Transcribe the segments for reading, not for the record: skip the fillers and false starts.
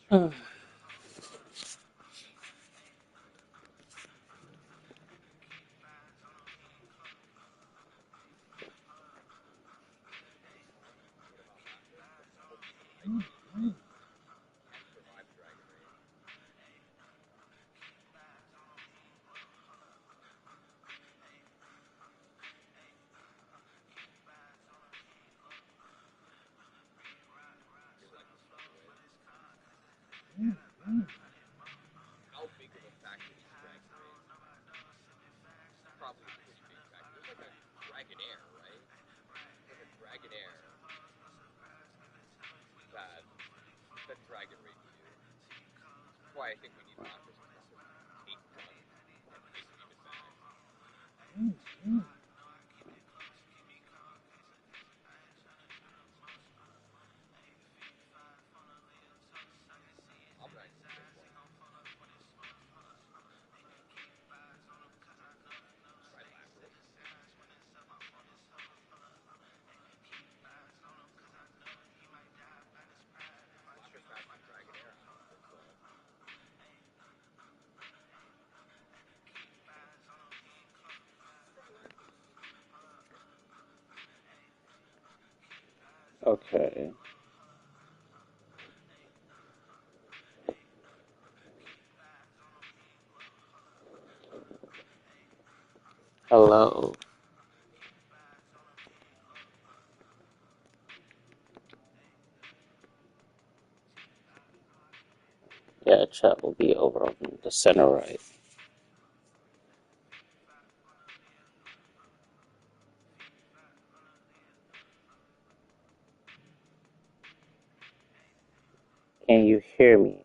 Hmm. Okay. Hello. Yeah, chat will be over on the center right. Can you hear me?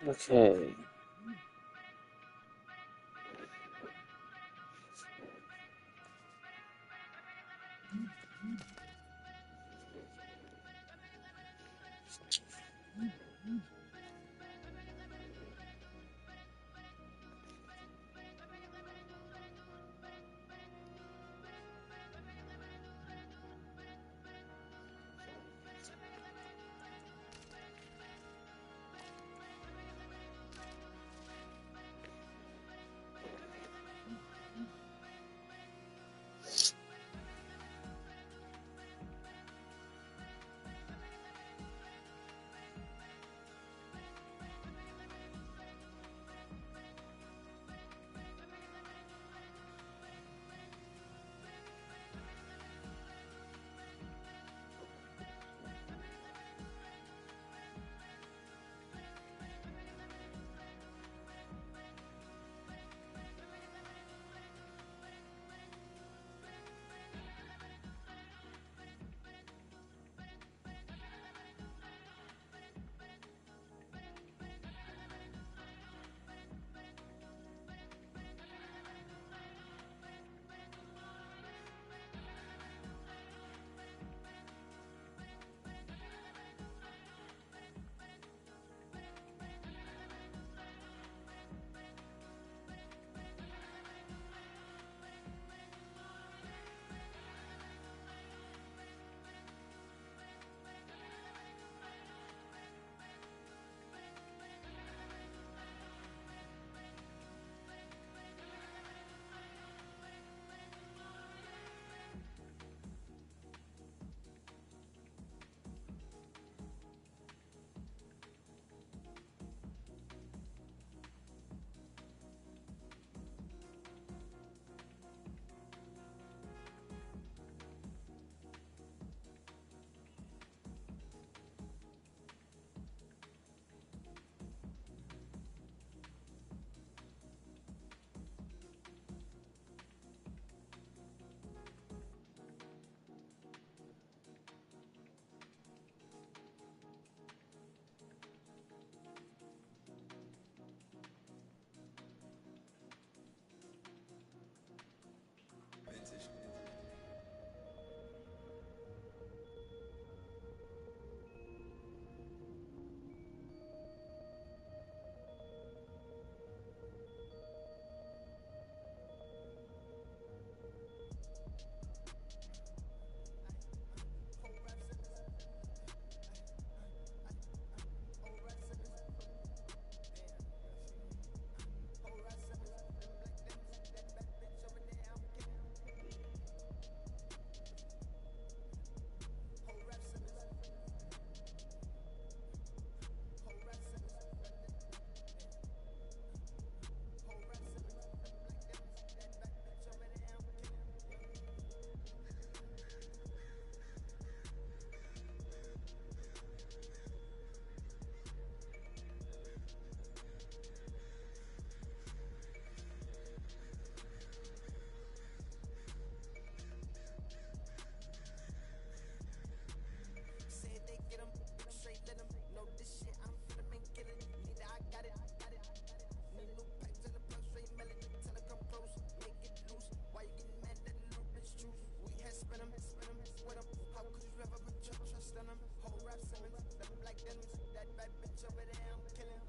Okay.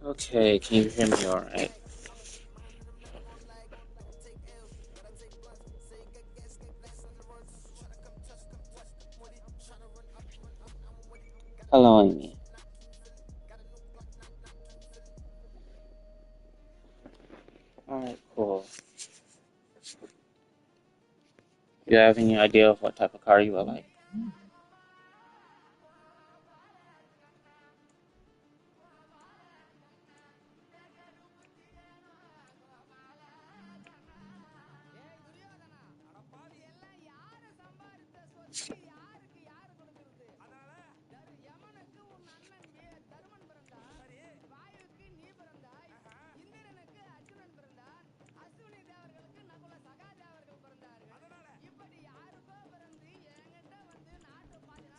Okay, can you hear me all right? Hello, Amy. Alright, cool. Do you have any idea of what type of car you would like?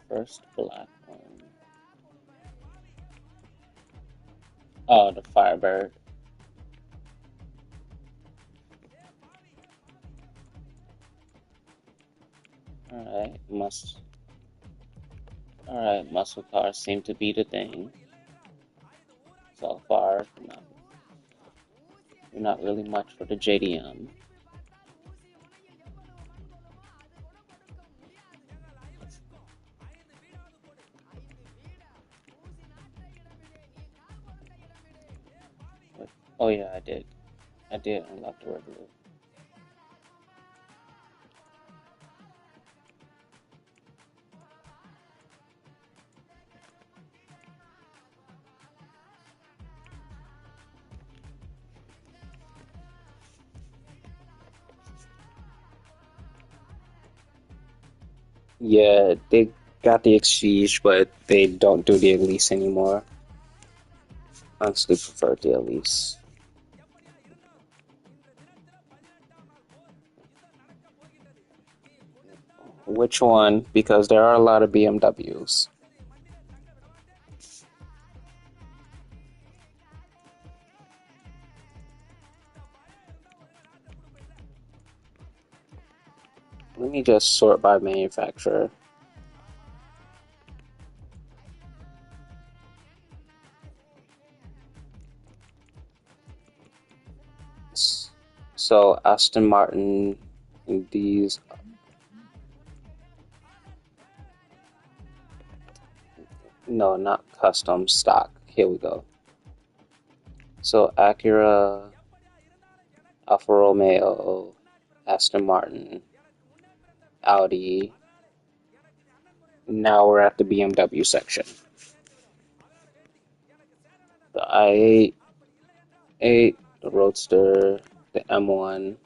First black one. Oh, the Firebird. Alright, Alright, muscle cars seem to be the thing. So far, you're not really much for the JDM. Oh yeah, I did. I did unlock the regular. Yeah, they got the Exige, but they don't do the Elise anymore. Honestly, prefer the Elise. Which one? Because there are a lot of BMWs. Let me just sort by manufacturer. So Aston Martin, these, no, not custom, stock. Here we go. So Acura, Alfa Romeo, Aston Martin, Audi. Now we're at the BMW section. The i8, the Roadster, the M1,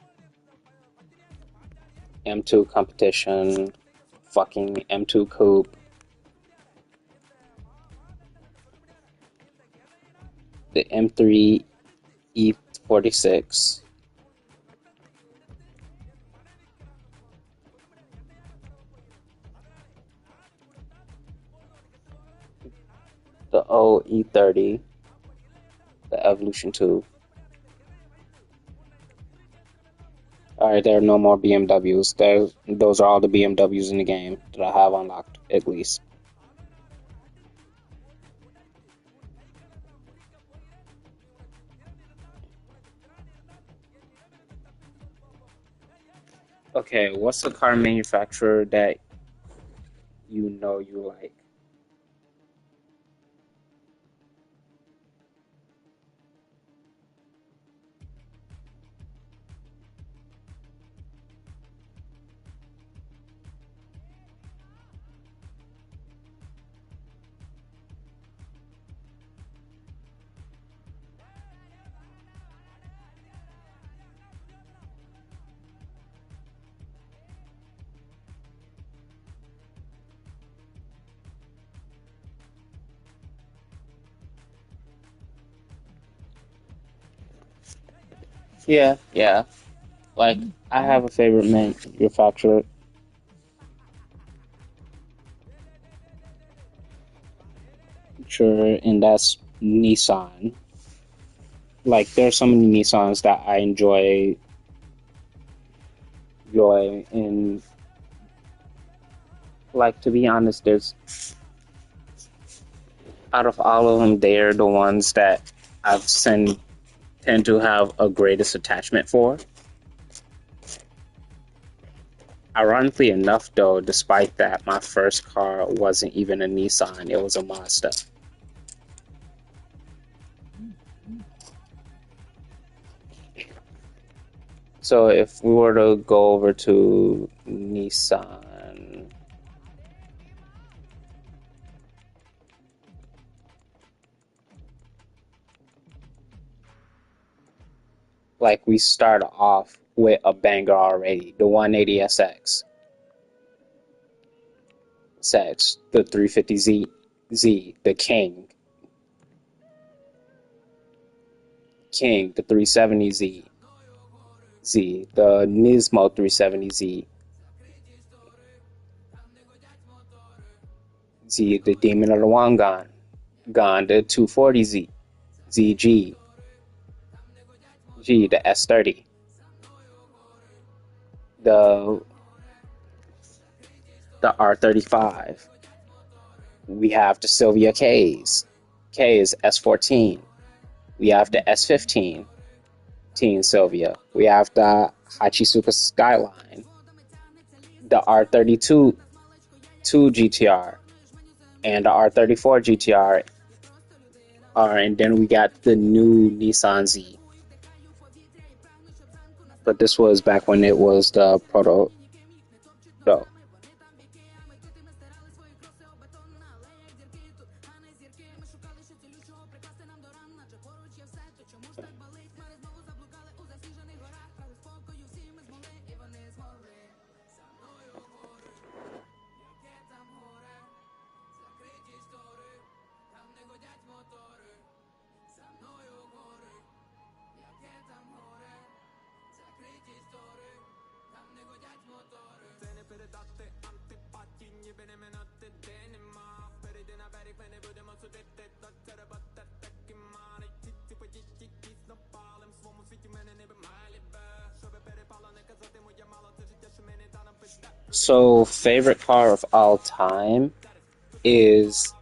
M2 Competition, fucking M2 Coupe, the M3 E46, the O E30, the Evolution 2. Alright, there are no more BMWs. Those are all the BMWs in the game that I have unlocked, at least. Okay, what's the car manufacturer that you know you like? Yeah. Like, I have a favorite manufacturer, sure, and that's Nissan. Like, there are so many Nissans that I enjoy, and like, to be honest, Out of all of them, they're the ones that I've tend to have a greatest attachment for. Ironically enough, though, despite that, my first car wasn't even a Nissan, it was a Mazda. So if we were to go over to Nissan, like we start off with a banger already, the 180SX, the 350Z, the King, the 370Z, the Nismo 370Z, the Demon of the Wangan, the 240Z, ZG, the S30, the R35. We have the Sylvia K's S14. We have the S15 Teen Sylvia. We have the Hachisuka Skyline, the R32 GTR, and the R34 GTR. And then we got the new Nissan Z. But this was back when it was the proto. No. So, favorite car of all time is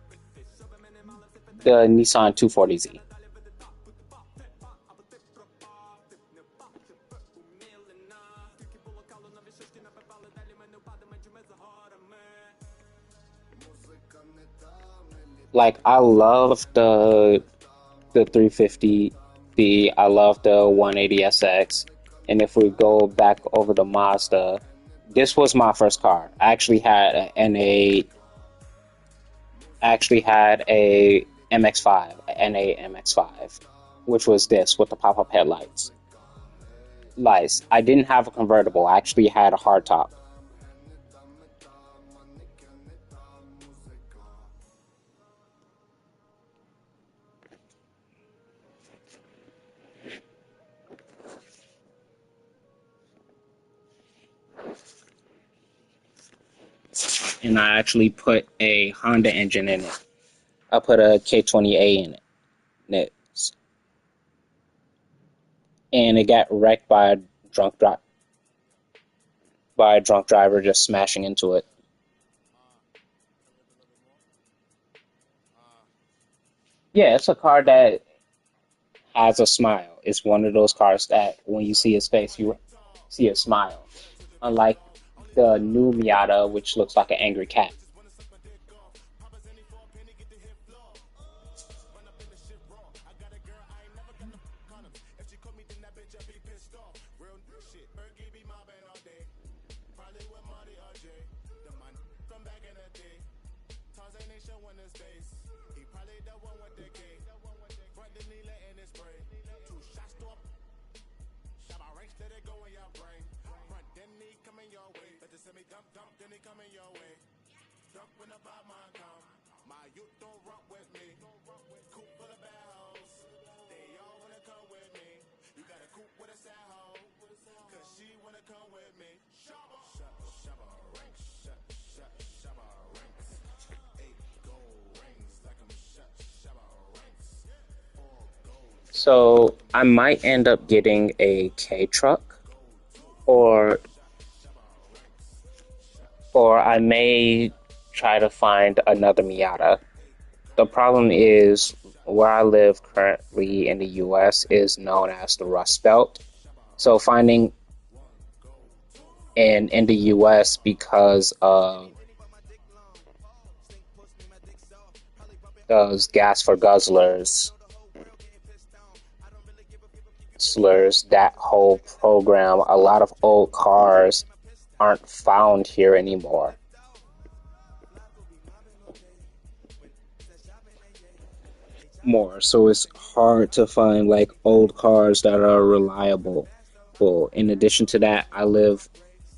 the Nissan 240Z. Like, I love the 350D, I love the 180SX, and if we go back over to Mazda, this was my first car. I actually had a MX-5, an NA MX-5, which was this with the pop-up headlights. I didn't have a convertible. I actually had a hardtop. And I actually put a Honda engine in it. I put a K20A in it. And it got wrecked by a drunk driver just smashing into it. Yeah, it's a car that has a smile. It's one of those cars that when you see his face, you see a smile. Unlike the new Miata, which looks like an angry cat. So I might end up getting a K truck, or I may try to find another Miata. The problem is where I live currently in the US is known as the Rust Belt. So finding in the US because of those gas for guzzlers slurs, that whole program, a lot of old cars aren't found here anymore. More, so it's hard to find like old cars that are reliable. Well, in addition to that, I live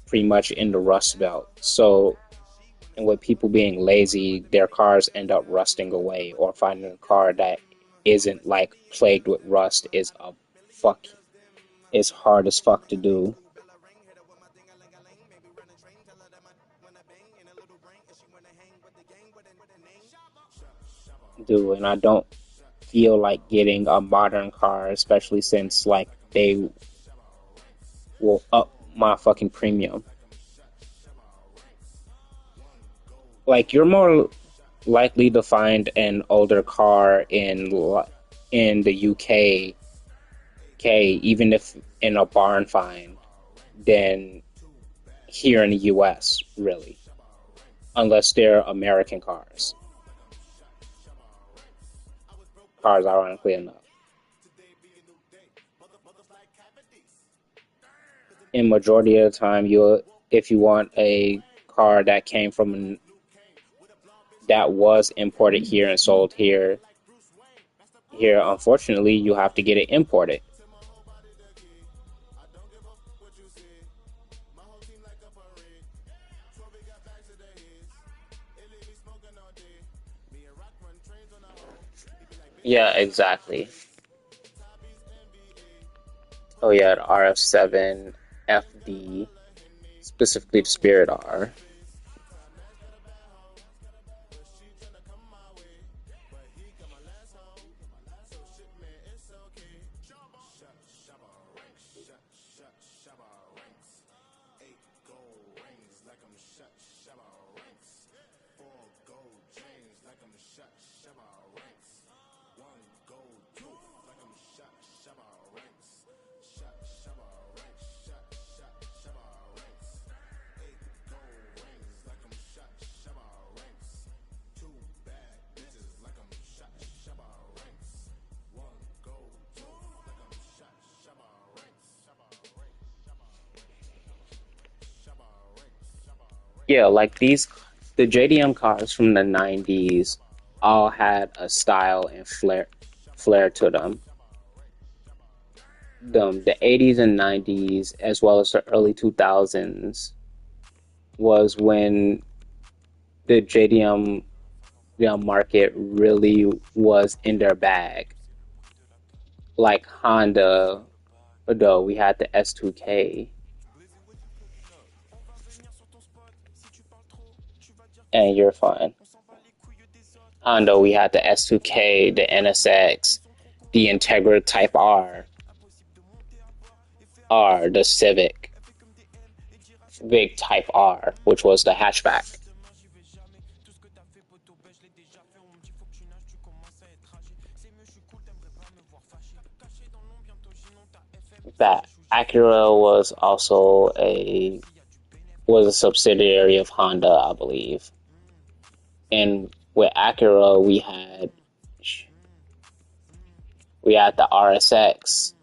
pretty much in the Rust Belt. So, and with people being lazy, their cars end up rusting away, or finding a car that isn't like plagued with rust is a fuck. It's hard as fuck to do, and I don't feel like getting a modern car, especially since like they will up my fucking premium. Like you're more likely to find an older car in the UK, even if in a barn find, than here in the US, really, unless they're American cars, ironically enough. In majority of the time, you if you want a car that came from that was imported here and sold here, unfortunately, you have to get it imported. Yeah, exactly. Oh yeah, the RF7 FD, specifically the Spirit R. Yeah, like the JDM cars from the 90s all had a style and flair to them. The 80s and 90s, as well as the early 2000s, was when the JDM market really was in their bag. Like Honda, though, we had the S2K, and you're fine. Honda, we had the S2K, the NSX, the Integra Type R, the Civic, Big Type R, which was the hatchback. That Acura was a subsidiary of Honda, I believe. And with Acura, we had the RSX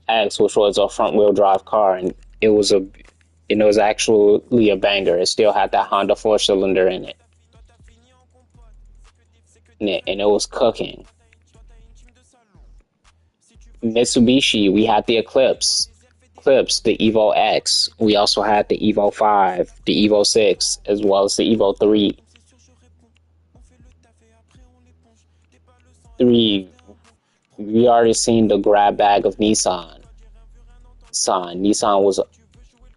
X, which was a front wheel drive car, and it was a and it was actually a banger. It still had that Honda 4 cylinder in it, and it was cooking. Mitsubishi, we had the Eclipse, the Evo X. We also had the Evo 5, the Evo 6, as well as the Evo 3. 3, we already seen the grab bag of Nissan. Nissan was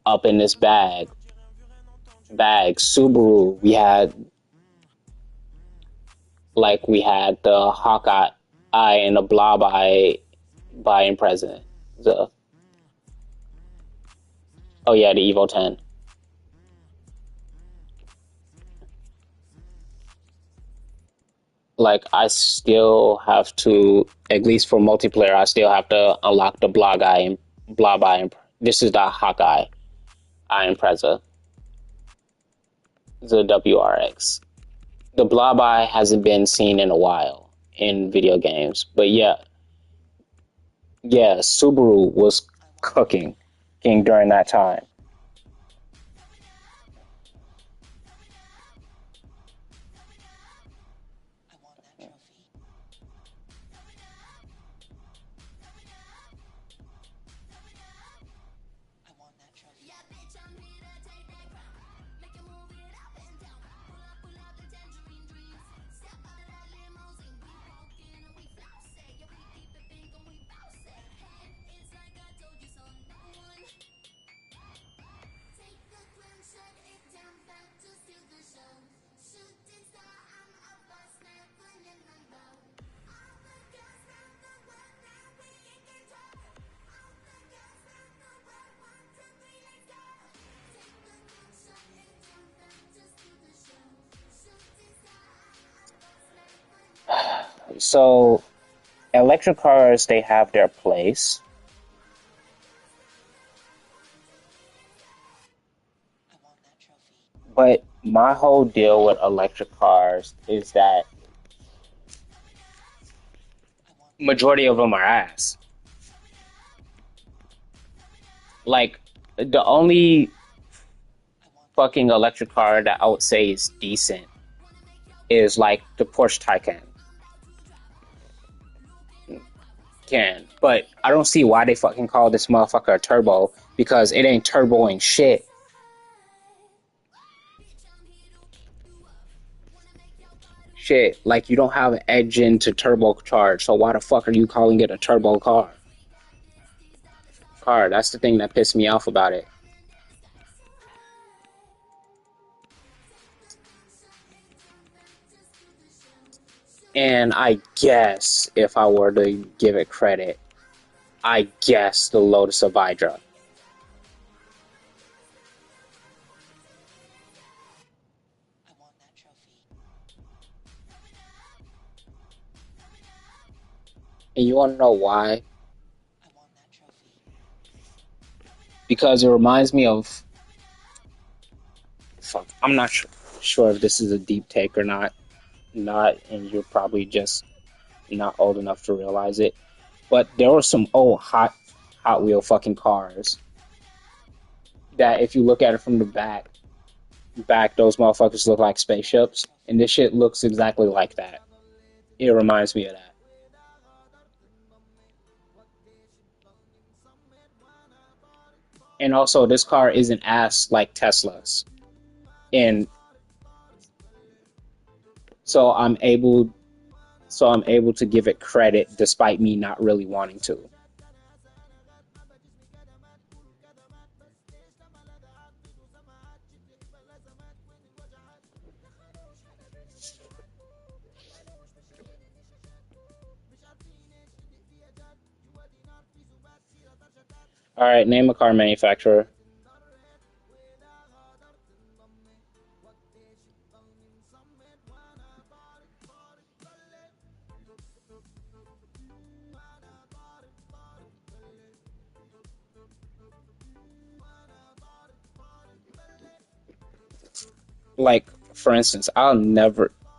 up in this bag. Subaru, we had the Hawkeye Eye and the Blob Eye buying present. The Oh yeah, the Evo 10. Like I still have to, at least for multiplayer, I still have to unlock the blob eye. This is the Hawkeye Eye Impreza, the WRX. The blob eye hasn't been seen in a while in video games, but yeah, Subaru was cooking during that time. So electric cars, they have their place, but my whole deal with electric cars is that majority of them are ass. Like the only fucking electric car that I would say is decent is like the Porsche Taycan. But I don't see why they fucking call this motherfucker a turbo because it ain't turboing shit. Shit, like you don't have an engine to turbocharge, so why the fuck are you calling it a turbo car? That's the thing that pissed me off about it. And I guess if I were to give it credit, I guess the Lotus of Hydra. And you want to know why? Because it reminds me of. Fuck, I'm not sure if this is a deep take or not. And you're probably just not old enough to realize it. But there were some old Hot Wheel fucking cars that, if you look at it from the back, those motherfuckers look like spaceships, and this shit looks exactly like that. It reminds me of that. And also, this car isn't ass like Tesla's, and so I'm able to give it credit despite me not really wanting to. All right, name a car manufacturer. Like, for instance,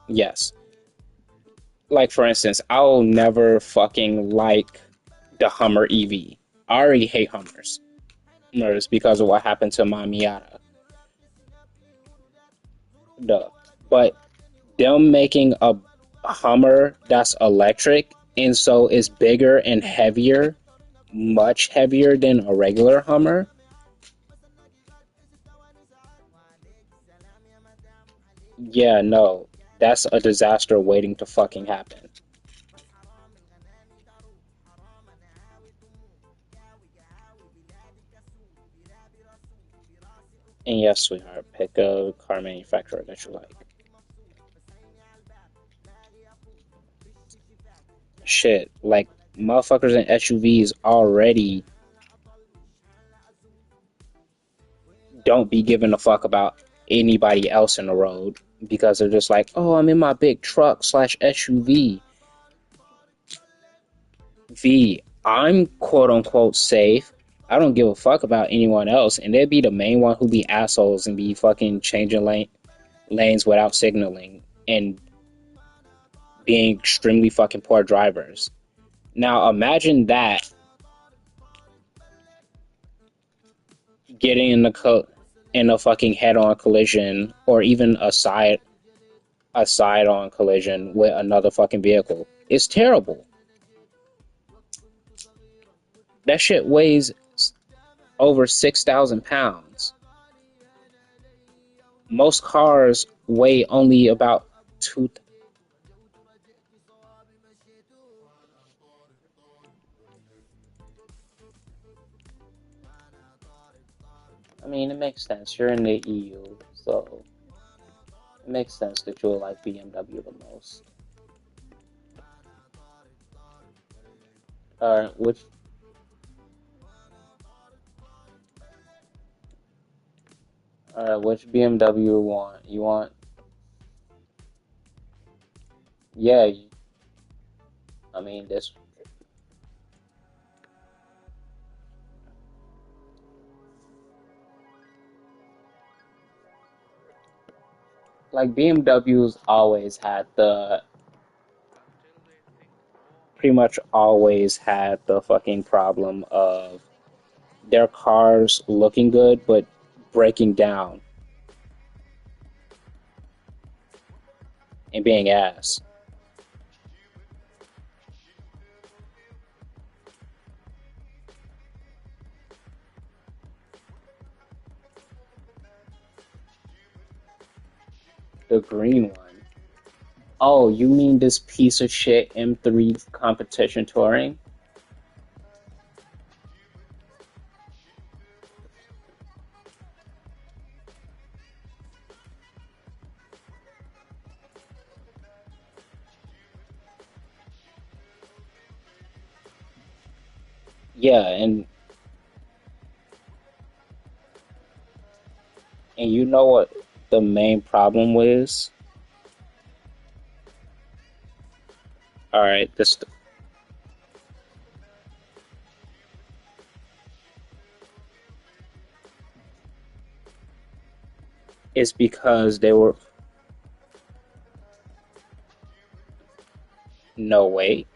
yes. Like, for instance, I'll never fucking like the Hummer EV. I already hate Hummers because of what happened to my Miata. Duh. But them making a Hummer that's electric and so it's bigger and heavier, much heavier than a regular Hummer. Yeah, no, that's a disaster waiting to fucking happen. And yes, sweetheart, pick a car manufacturer that you like. Shit, like motherfuckers in SUVs already don't be giving a fuck about anybody else in the road. because they're just like, oh, I'm in my big truck slash SUV. I'm quote unquote safe. I don't give a fuck about anyone else, and they'd be the main one who be assholes and be fucking changing lanes without signaling and being extremely fucking poor drivers. Now imagine that getting in a fucking head-on collision or even a side-on collision with another fucking vehicle. It's terrible. That shit weighs over 6,000 pounds. Most cars weigh only about two. I mean, it makes sense. You're in the EU, so it makes sense that you'll like BMW the most. Which which BMW you want? You want? Yeah, I mean this. Like BMW's always had the pretty much always had the fucking problem of their cars looking good but breaking down and being ass. The green one. Oh, you mean this piece of shit M3 competition touring? Yeah, and you know what the main problem was? All right, this is because they were no way.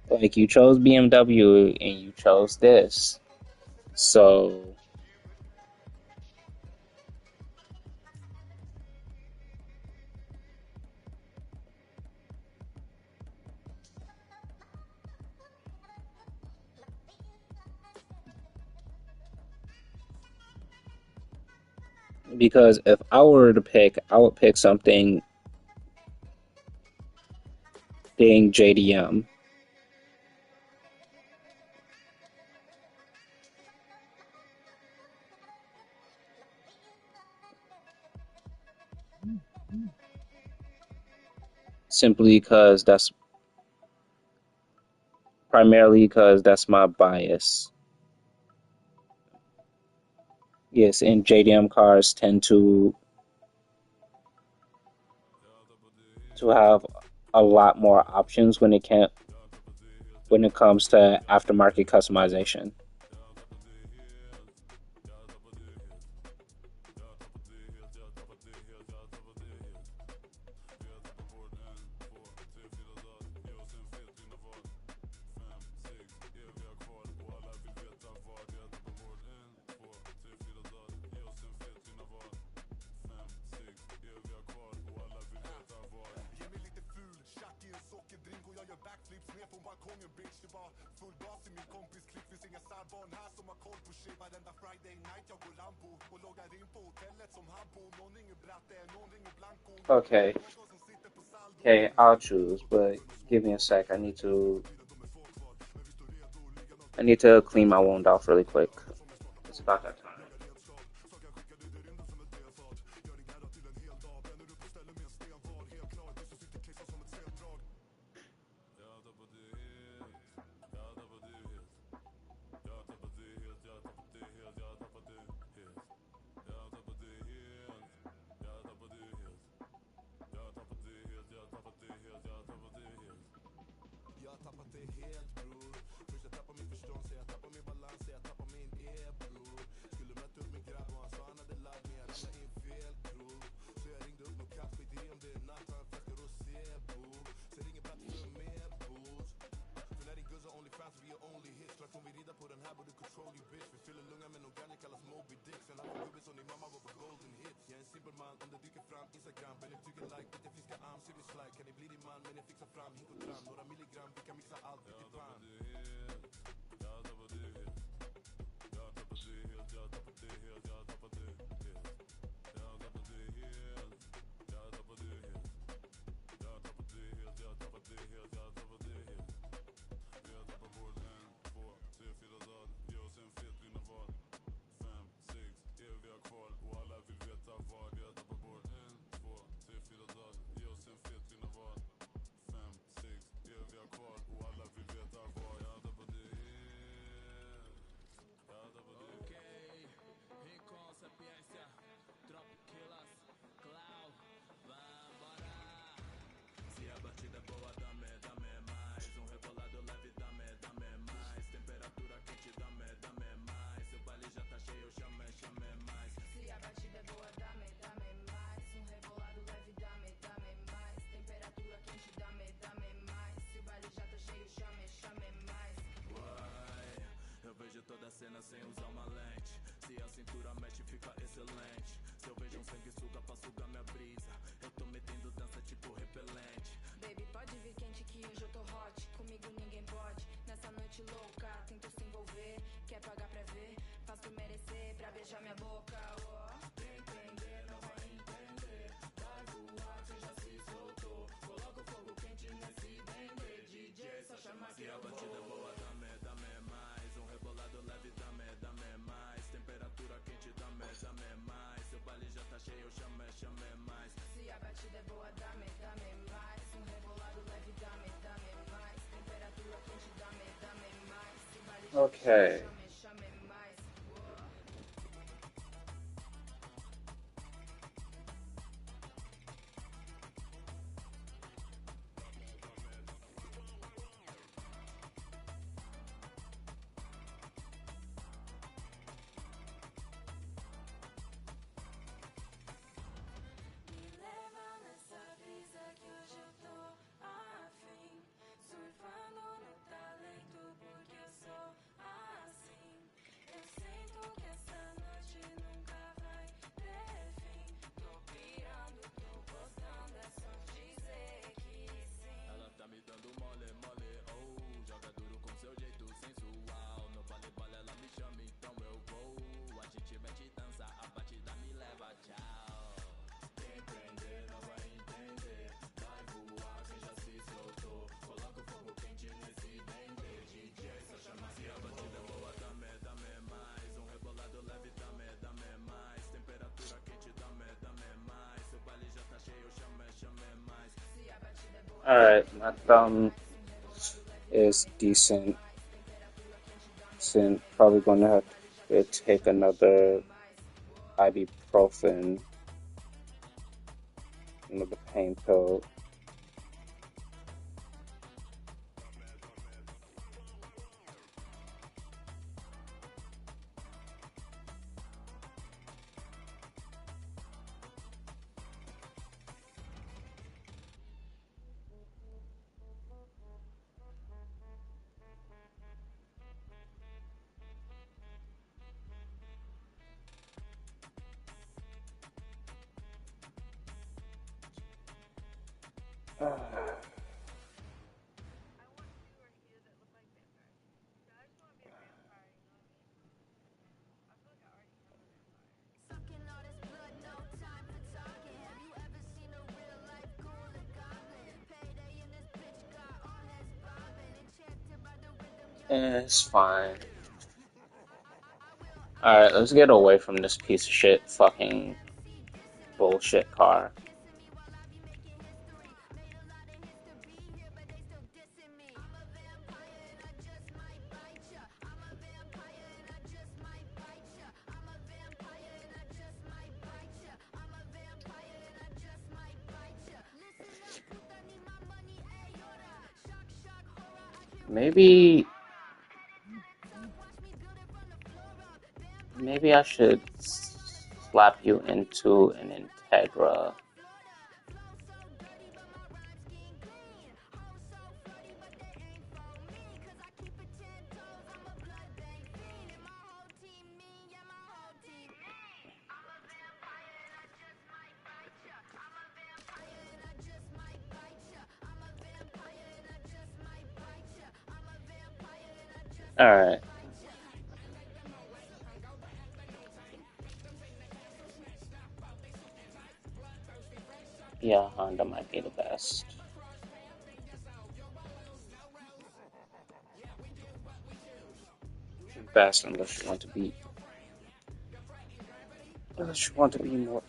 Like you chose BMW and you chose this. So because if I were to pick, I would pick something being JDM simply because that's primarily because that's my bias. Yes, and JDM cars tend to have a lot more options when it comes to aftermarket customization. Okay, okay, I'll choose, but give me a sec. I need to I need to clean my wound off really quick. It's about that time. Okay. All right, my thumb is decent. Probably gonna have to take another ibuprofen, another pain pill. It's fine. Alright, let's get away from this piece of shit fucking bullshit car. Maybe maybe I should slap you into an Integra. Alright. Yeah, Honda might be the best. Best unless you want to be more.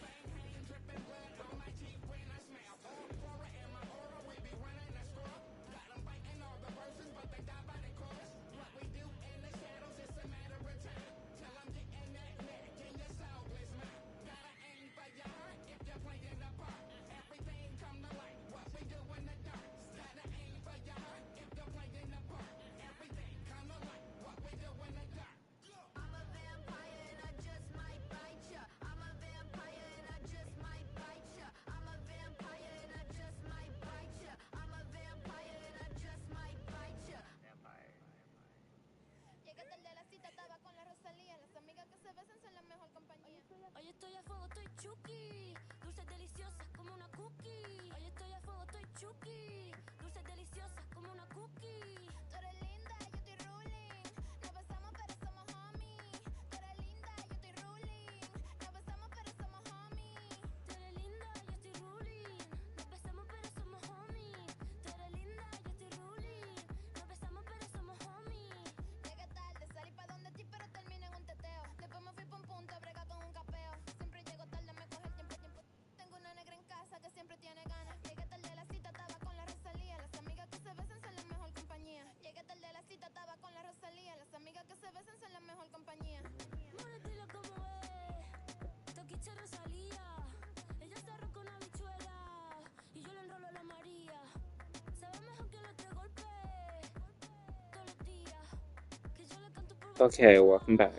Okay, welcome back.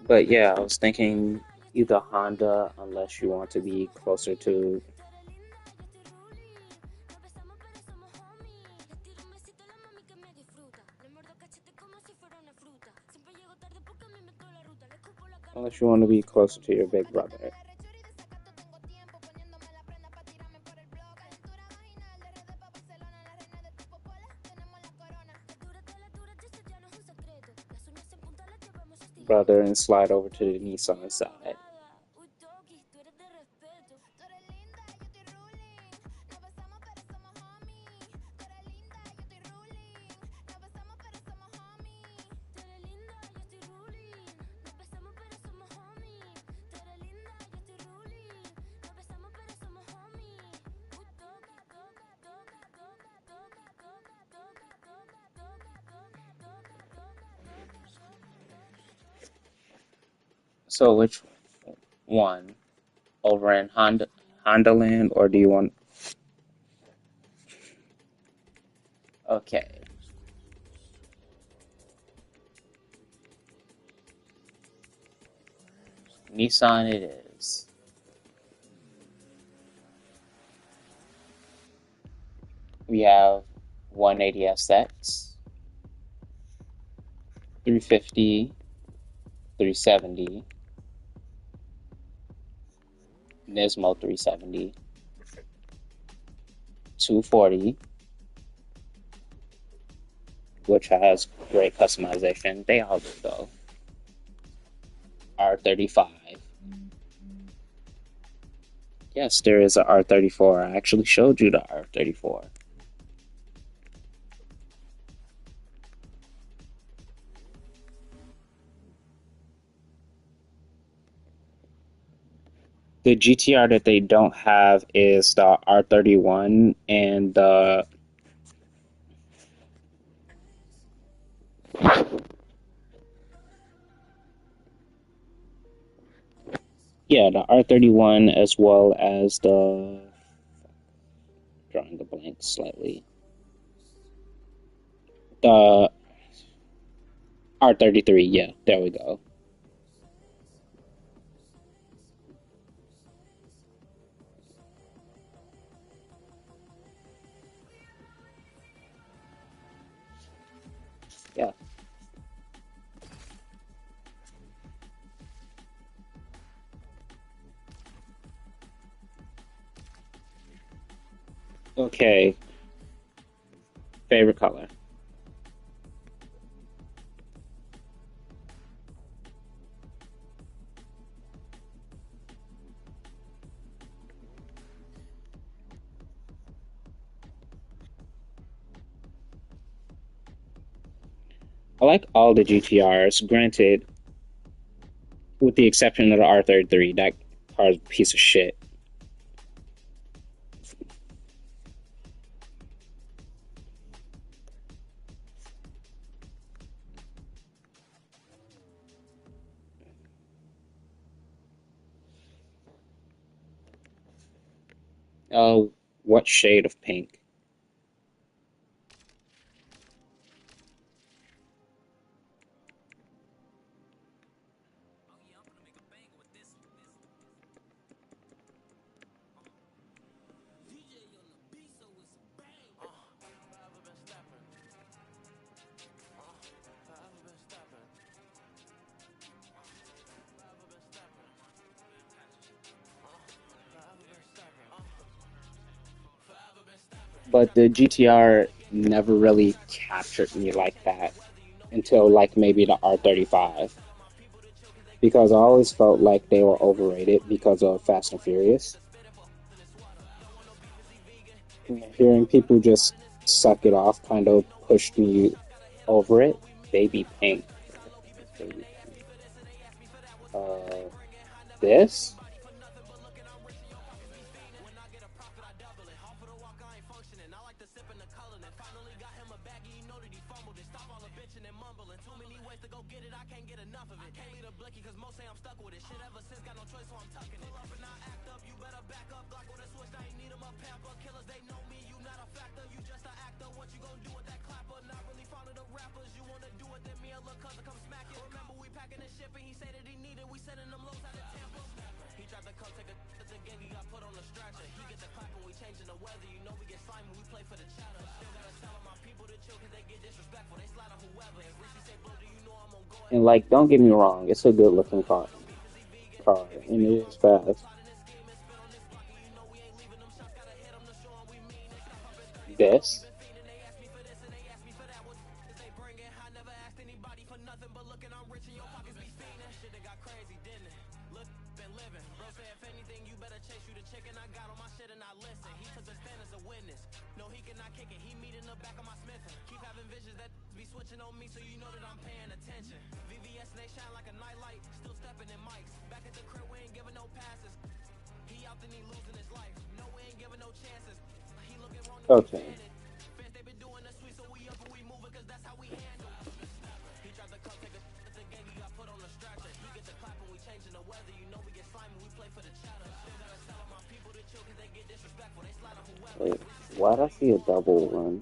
But yeah, I was thinking either Honda, unless you want to be closer to. Unless you want to be closer to your big brother. Brother and slide over to the Nissan side. So which one? Over in Honda Land, or do you want? Okay, Nissan it is. We have 180SX, 350, 370, Nismo 370, 240, which has great customization. They all do though. R35, 35, Yes, there is a R34. I actually showed you the R34. The GTR that they don't have is the R31 and the yeah, the R31 as well as the drawing the blank slightly. The R33, yeah, there we go. Yeah. Okay. Favorite color. I like all the GTRs. Granted, with the exception of the R33, that car's a piece of shit. What shade of pink? But the GTR never really captured me like that until like maybe the R35 because I always felt like they were overrated because of Fast and Furious. Hearing people just suck it off kind of pushed me over it. Baby Pink. Baby Pink. This? And like, don't get me wrong, it's a good looking car, and it is fast. This, okay. Wait, why do I see a double run?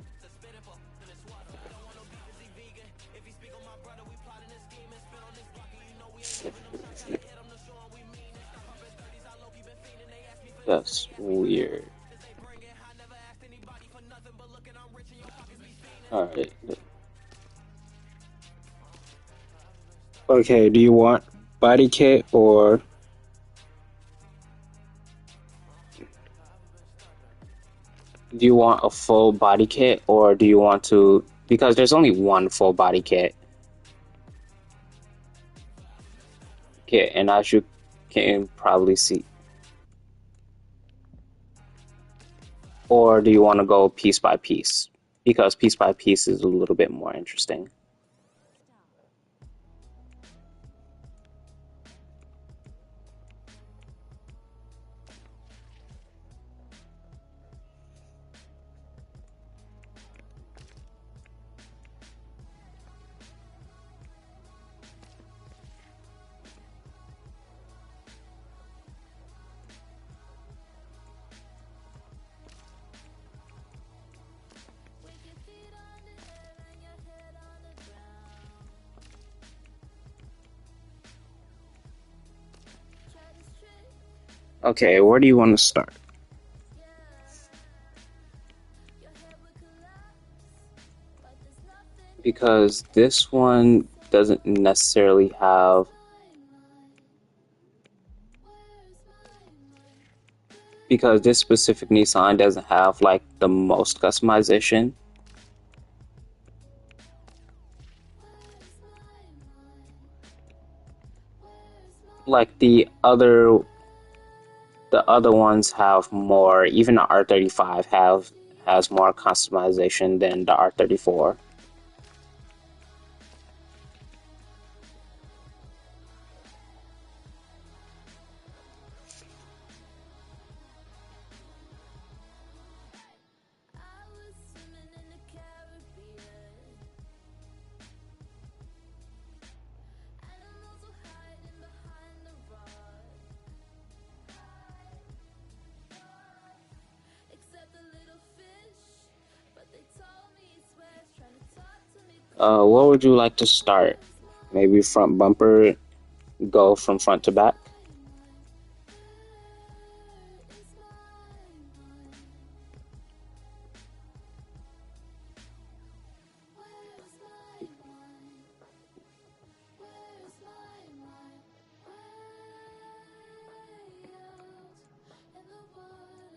That's weird. Alright. Okay, do you want body kit or do you want a full body kit or do you want to because there's only one full body kit and as you can probably see Or do you want to go piece by piece? Because piece by piece is a little bit more interesting. Okay, where do you want to start? Because this one doesn't necessarily have, because this specific Nissan doesn't have like the most customization. Like the other ones have more. Even the R35 has more customization than the R34. What would you like to start? Maybe front bumper, go from front to back.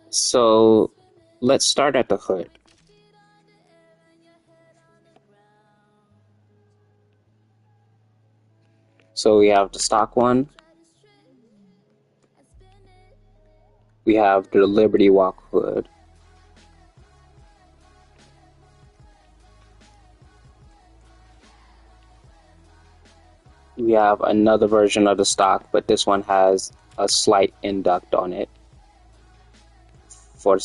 So let's start at the hood. So we have the stock one. We have the Liberty Walk hood. We have another version of the stock, but this one has a slight induct on it for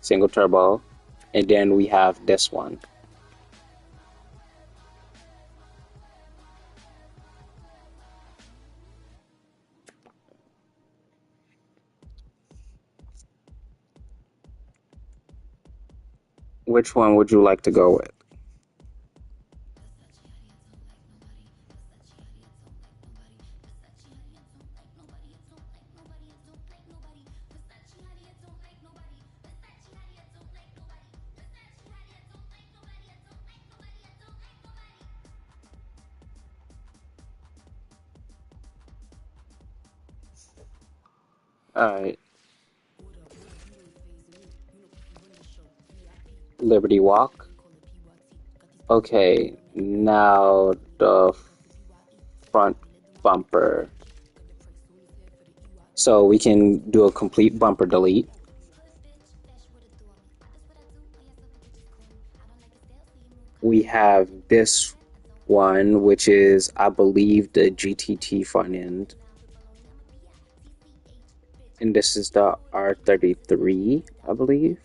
single turbo. And then we have this one. Which one would you like to go with? Alright, Liberty Walk. Okay, now the front bumper. So we can do a complete bumper delete. We have this one, which is, I believe, the GTT front end. And this is the R33, I believe.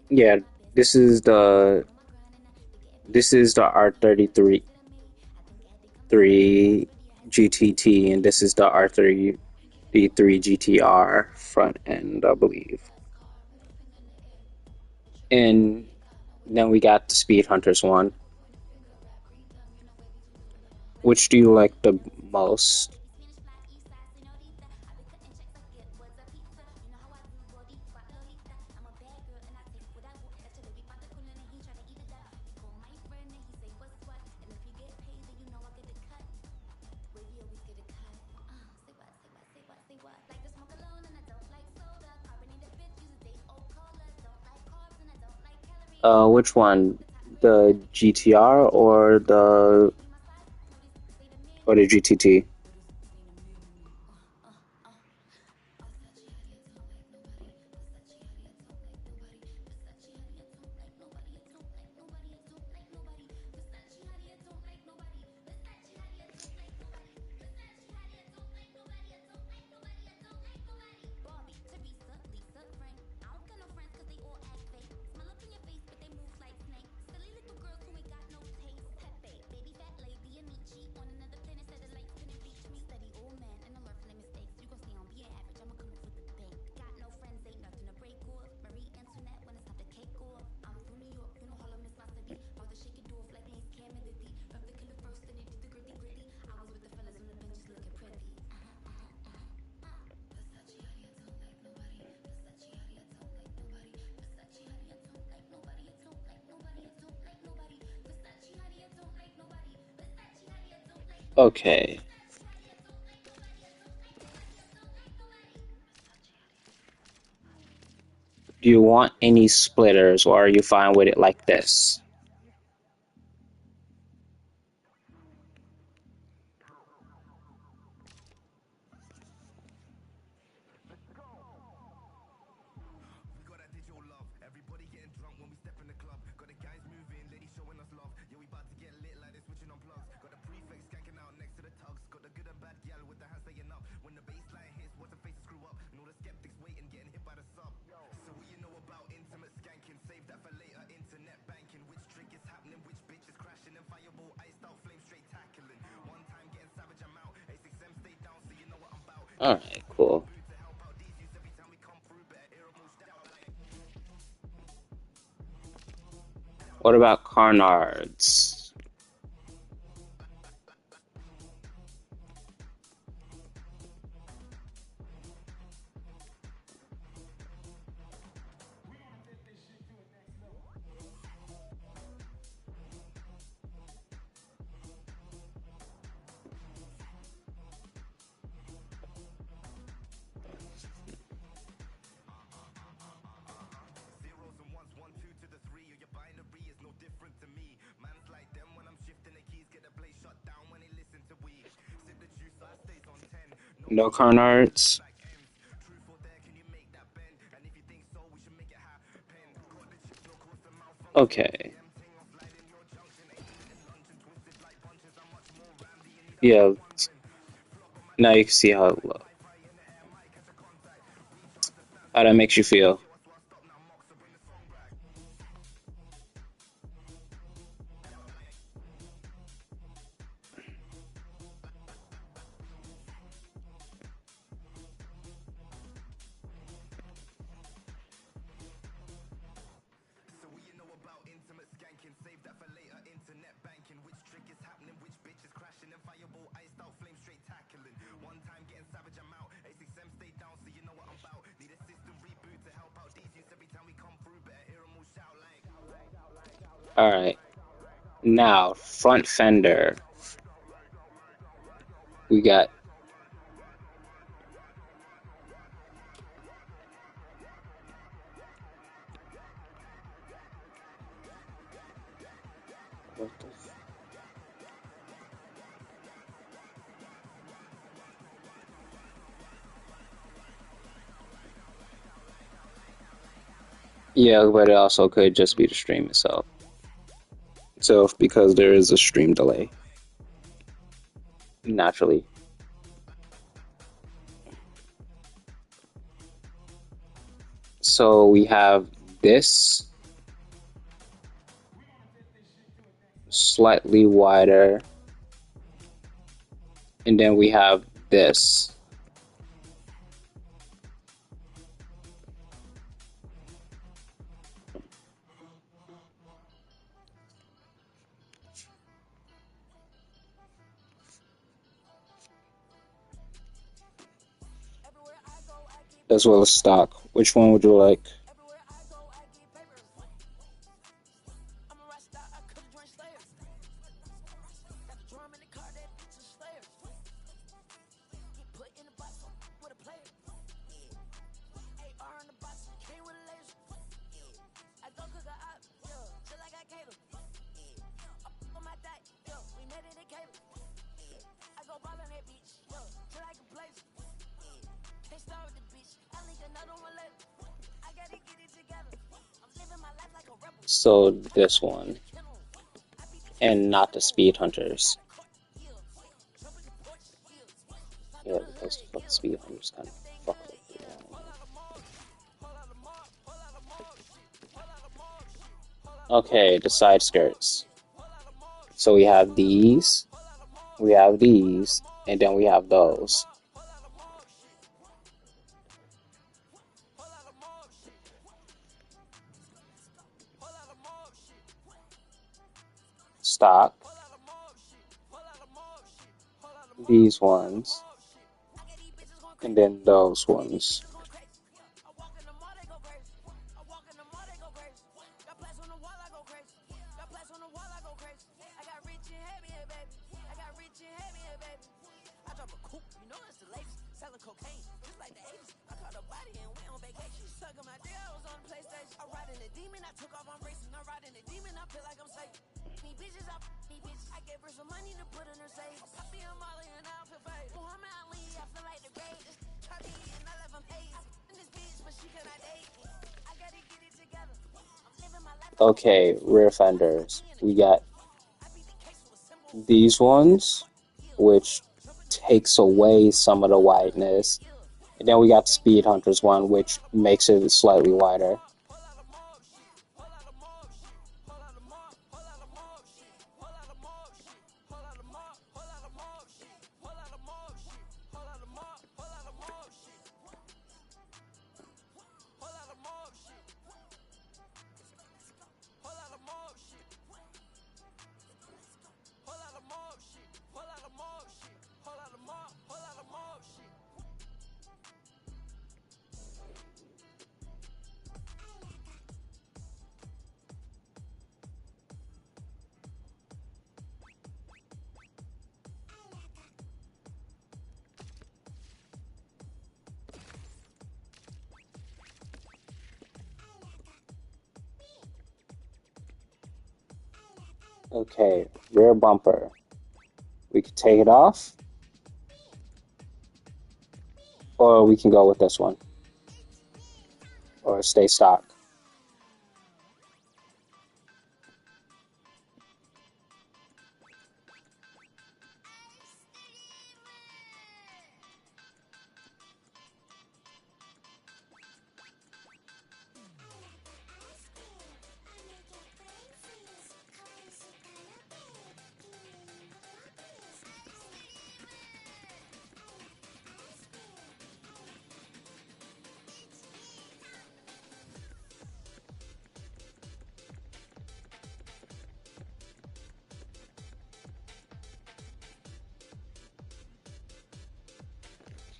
Yeah, this is the R33 GTT, and this is the R33 GTR front end, I believe. And then we got the Speed Hunters one. Which do you like the most? Which one? The GTR or the GTT? Okay. Do you want any splitters or are you fine with it like this? Alright, cool. What about Carnards? No Carnards? Okay. Yeah, now you can see how that makes you feel. Alright. Now, front fender. We got what the yeah, but it also could just be the stream itself. So because there is a stream delay, naturally. So we have this slightly wider, and then we have this. As well as stock. Which one would you like? So this one, and not the speed hunters. Yeah, because the fuck speed hunters kind of fuck with you. Okay, the side skirts. So we have these, and then we have those. Stock, these ones, and then those ones. Okay, rear fenders. We got these ones, which takes away some of the wideness. And then we got the Speed Hunters one, which makes it slightly wider. Okay, rear bumper. We could take it off, or we can go with this one, or stay stock.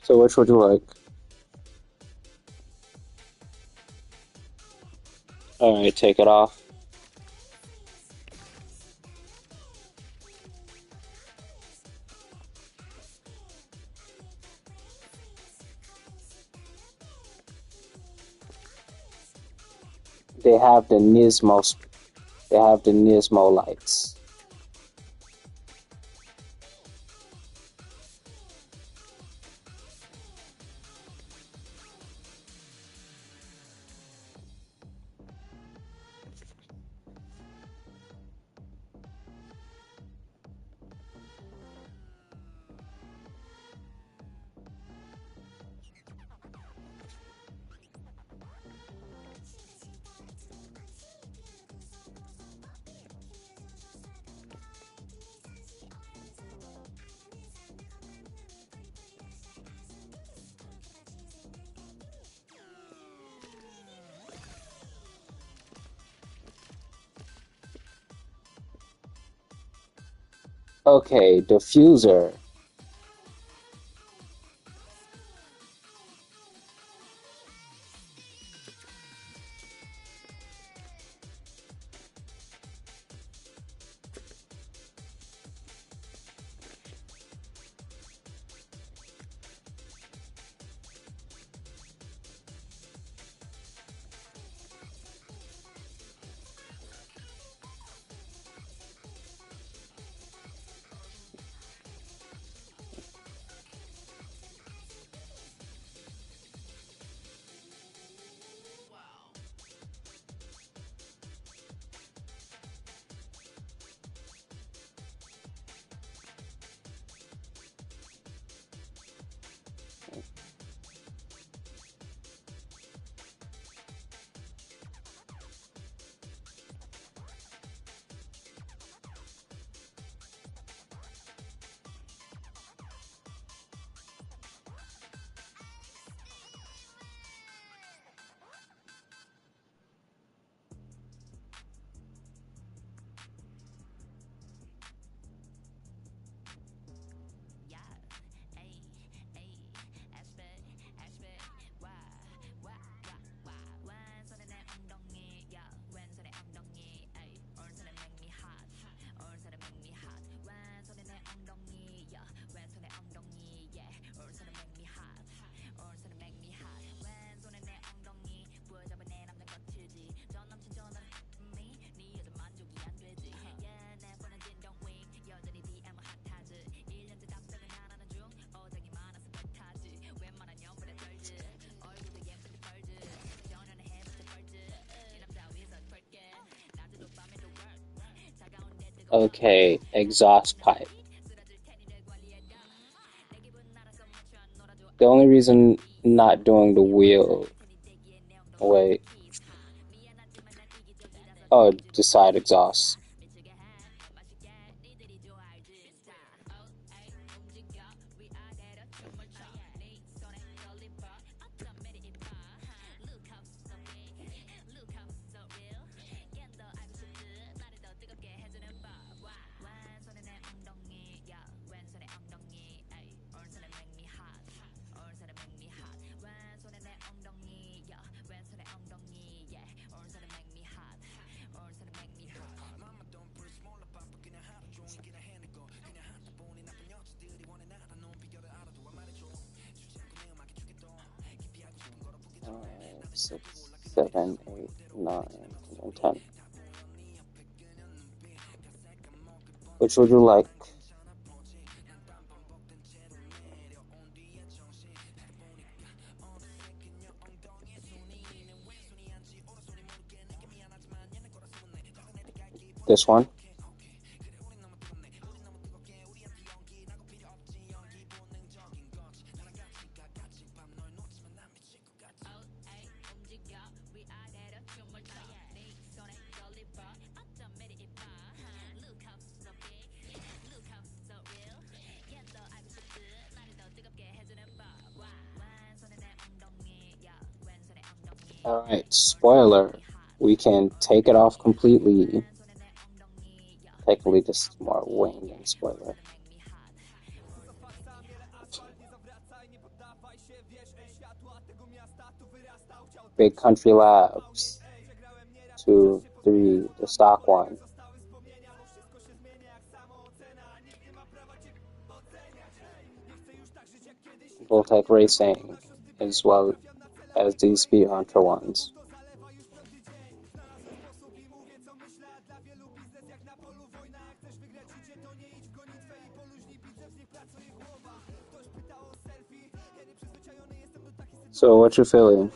So which would you like? Alright, take it off. They have the Nismo, they have the Nismo lights. Okay, diffuser. Okay, exhaust pipe. The only reason not doing the wheel, wait, oh, the side exhaust. Six, 7, 8, 9, and 10. Which would you like? This one? Alright, spoiler. We can take it off completely. Technically, this is more wing than spoiler. Big Country Labs. 2, 3, the stock one. Voltec Racing, as well as these Speed Hunter ones. So, what you feeling?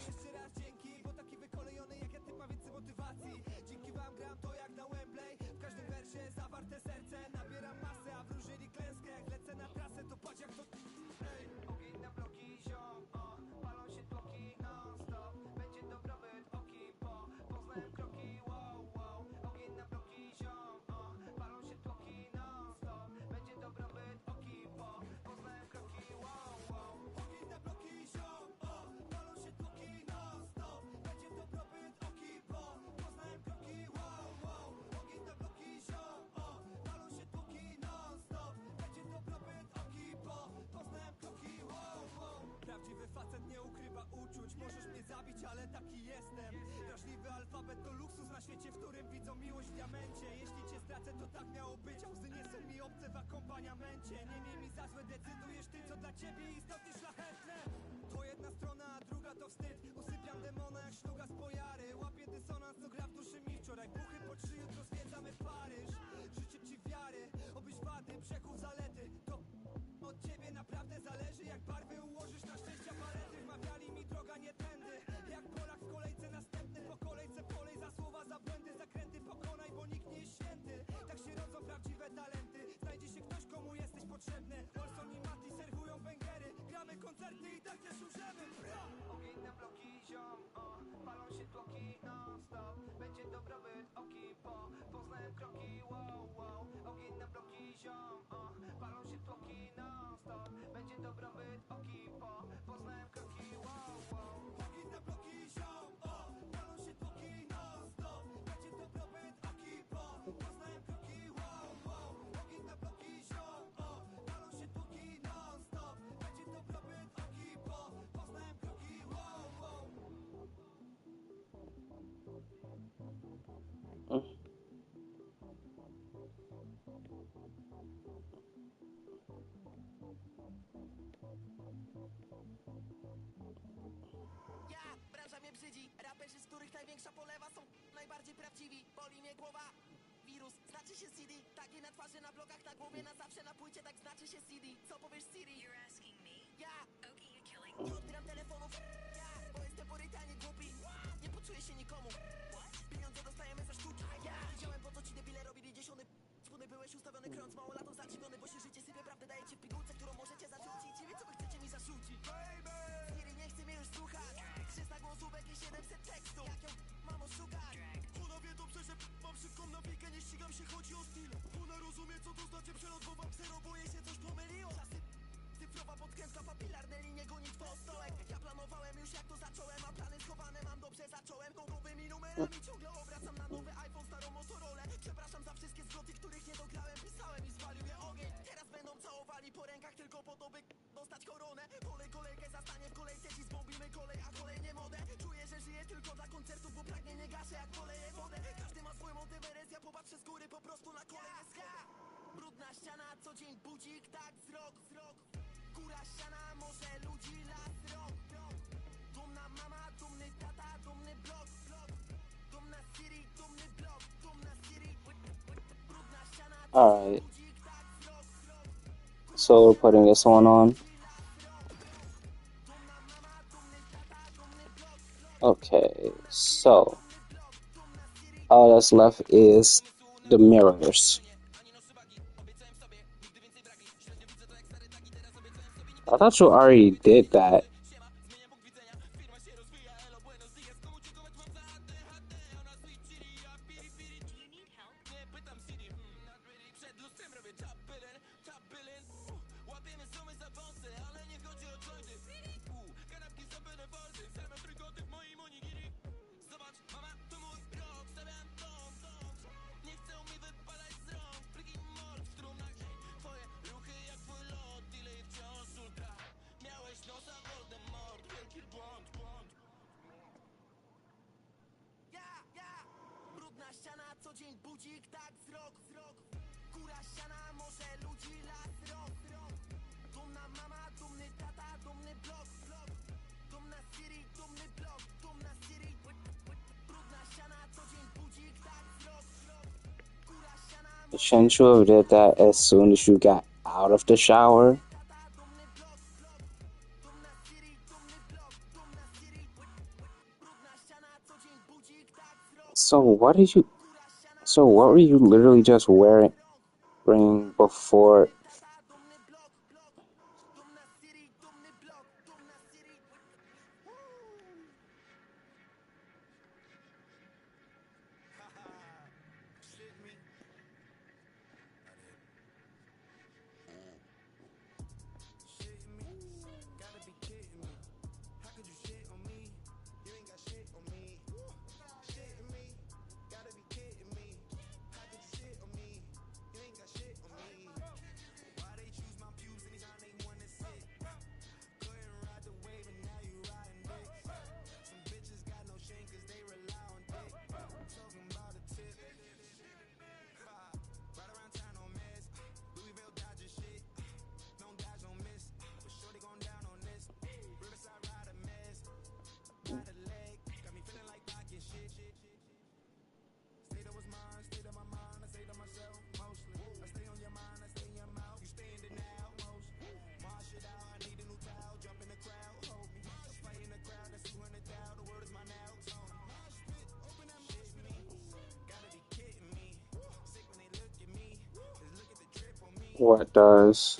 Alright, so we're putting this one on. Okay, so all that's left is the mirrors. I thought you already did that. Shouldn't you have did that as soon as you got out of the shower? So what did you? So what were you literally just wearing before? What does?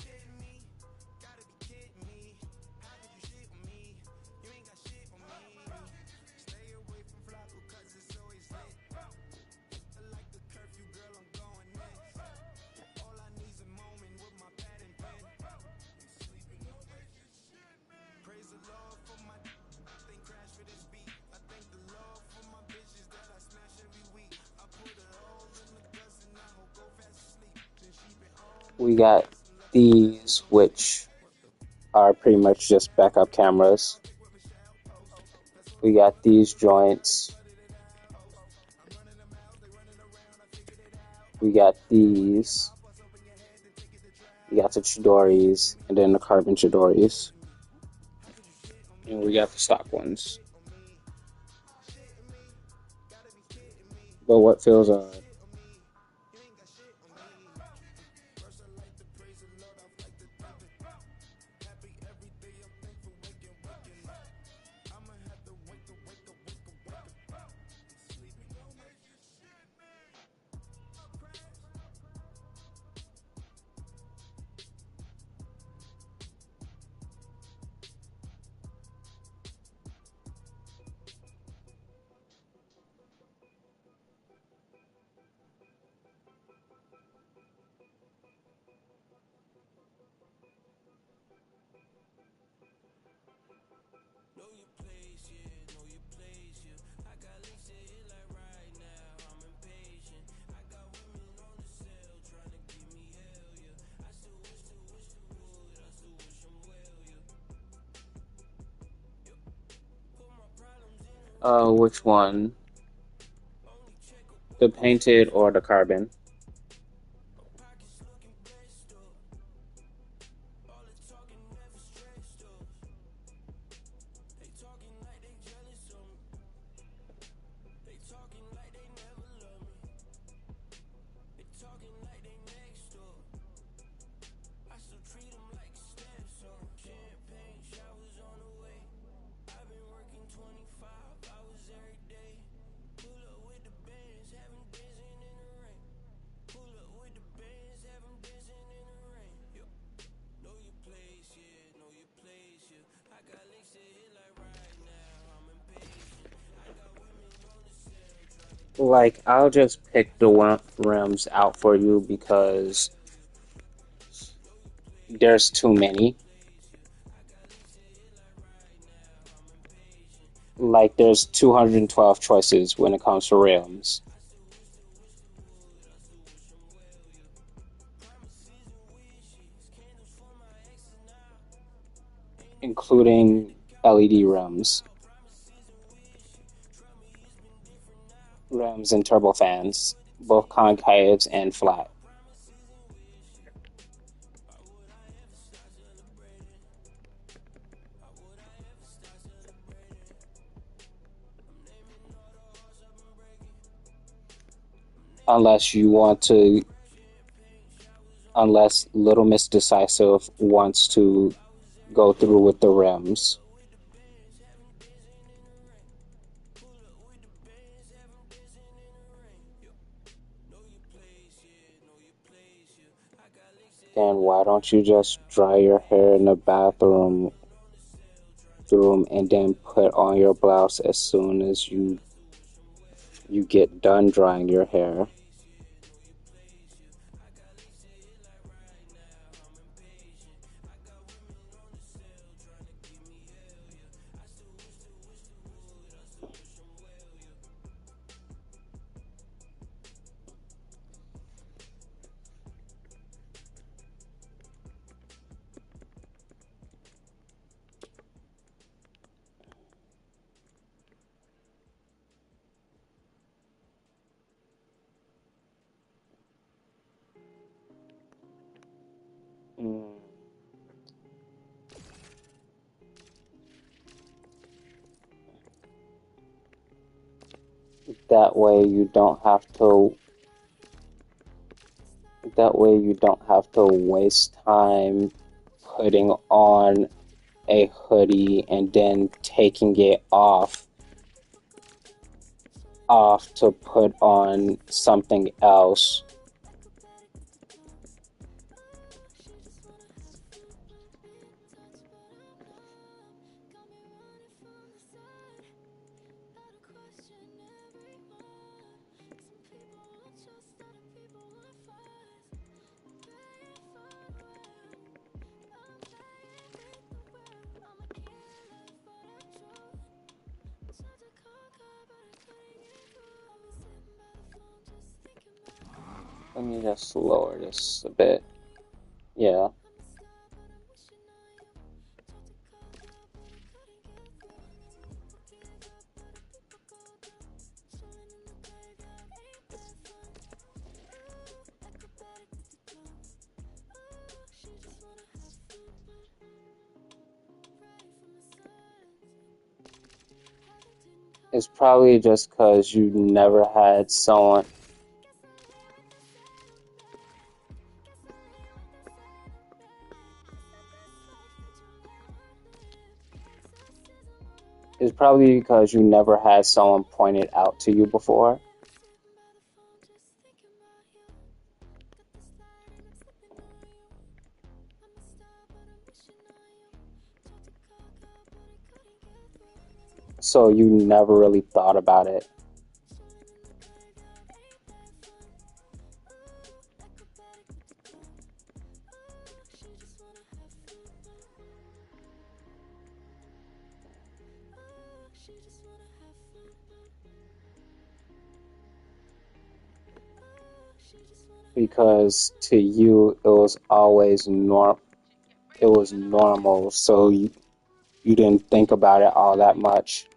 We got these, which are pretty much just backup cameras. We got these joints. We got these. We got the Chidoris, and then the carbon Chidoris. And we got the stock ones. But what feels odd? Which one? The painted or the carbon? Like, I'll just pick the rims out for you because there's too many. Like, there's 212 choices when it comes to rims, including LED rims and turbofans, both concaves and flat. Unless you want to, unless Little Miss Decisive wants to go through with the rims, then why don't you just dry your hair in the bathroom room and then put on your blouse as soon as you get done drying your hair? Mm, That way you don't have to that way you don't have to waste time putting on a hoodie and then taking it off to put on something else. Let me just lower this a bit. Yeah. It's probably just because you never had someone. It's probably because you never had someone point it out to you before. So you never really thought about it. Because to you it was always it was normal, so you didn't think about it all that much.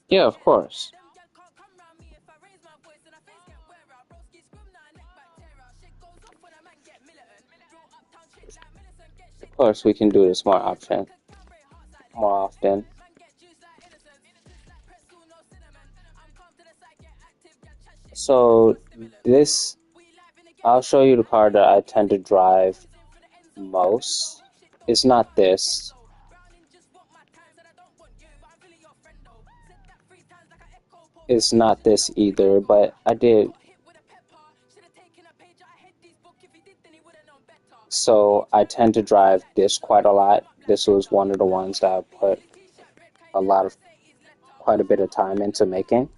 Yeah, of course. Of course, we can do this more often. So this, I'll show you the car that I tend to drive most. It's not this. It's not this either, but I did. So I tend to drive this quite a lot. This was one of the ones that I put a lot of, quite a bit of time into making.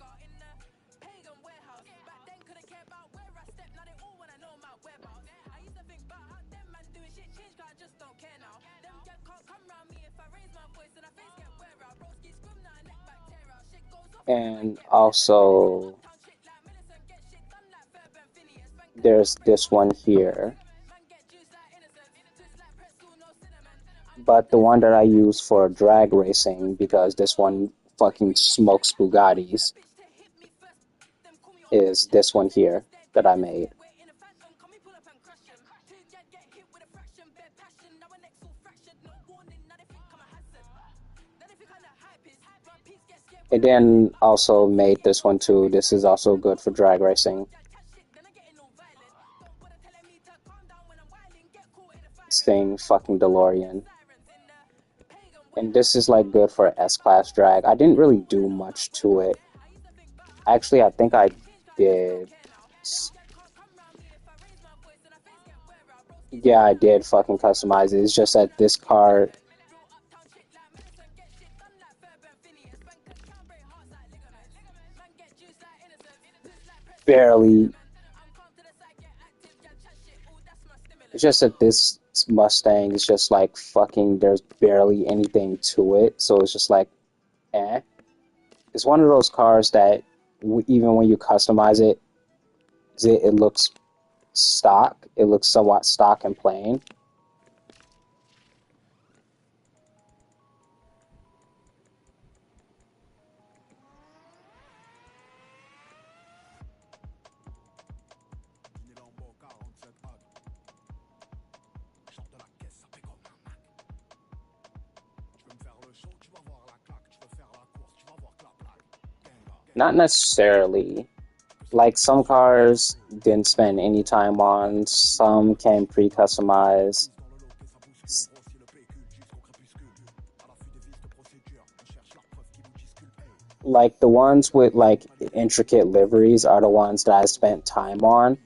And also, there's this one here. But the one that I use for drag racing, because this one fucking smokes Bugattis, is this one here that I made. And then also made this one too. This is also good for drag racing. Sting fucking DeLorean. And this is like good for S-Class drag. I didn't really do much to it. Actually, I think I did. Yeah, I did fucking customize it. It's just that this car barely. It's just that this Mustang is just like fucking. There's barely anything to it, so it's just like, eh. It's one of those cars that even when you customize it, it looks stock. It looks somewhat stock and plain. Not necessarily. Like some cars didn't spend any time on, some came pre-customized. Like the ones with like intricate liveries are the ones that I spent time on.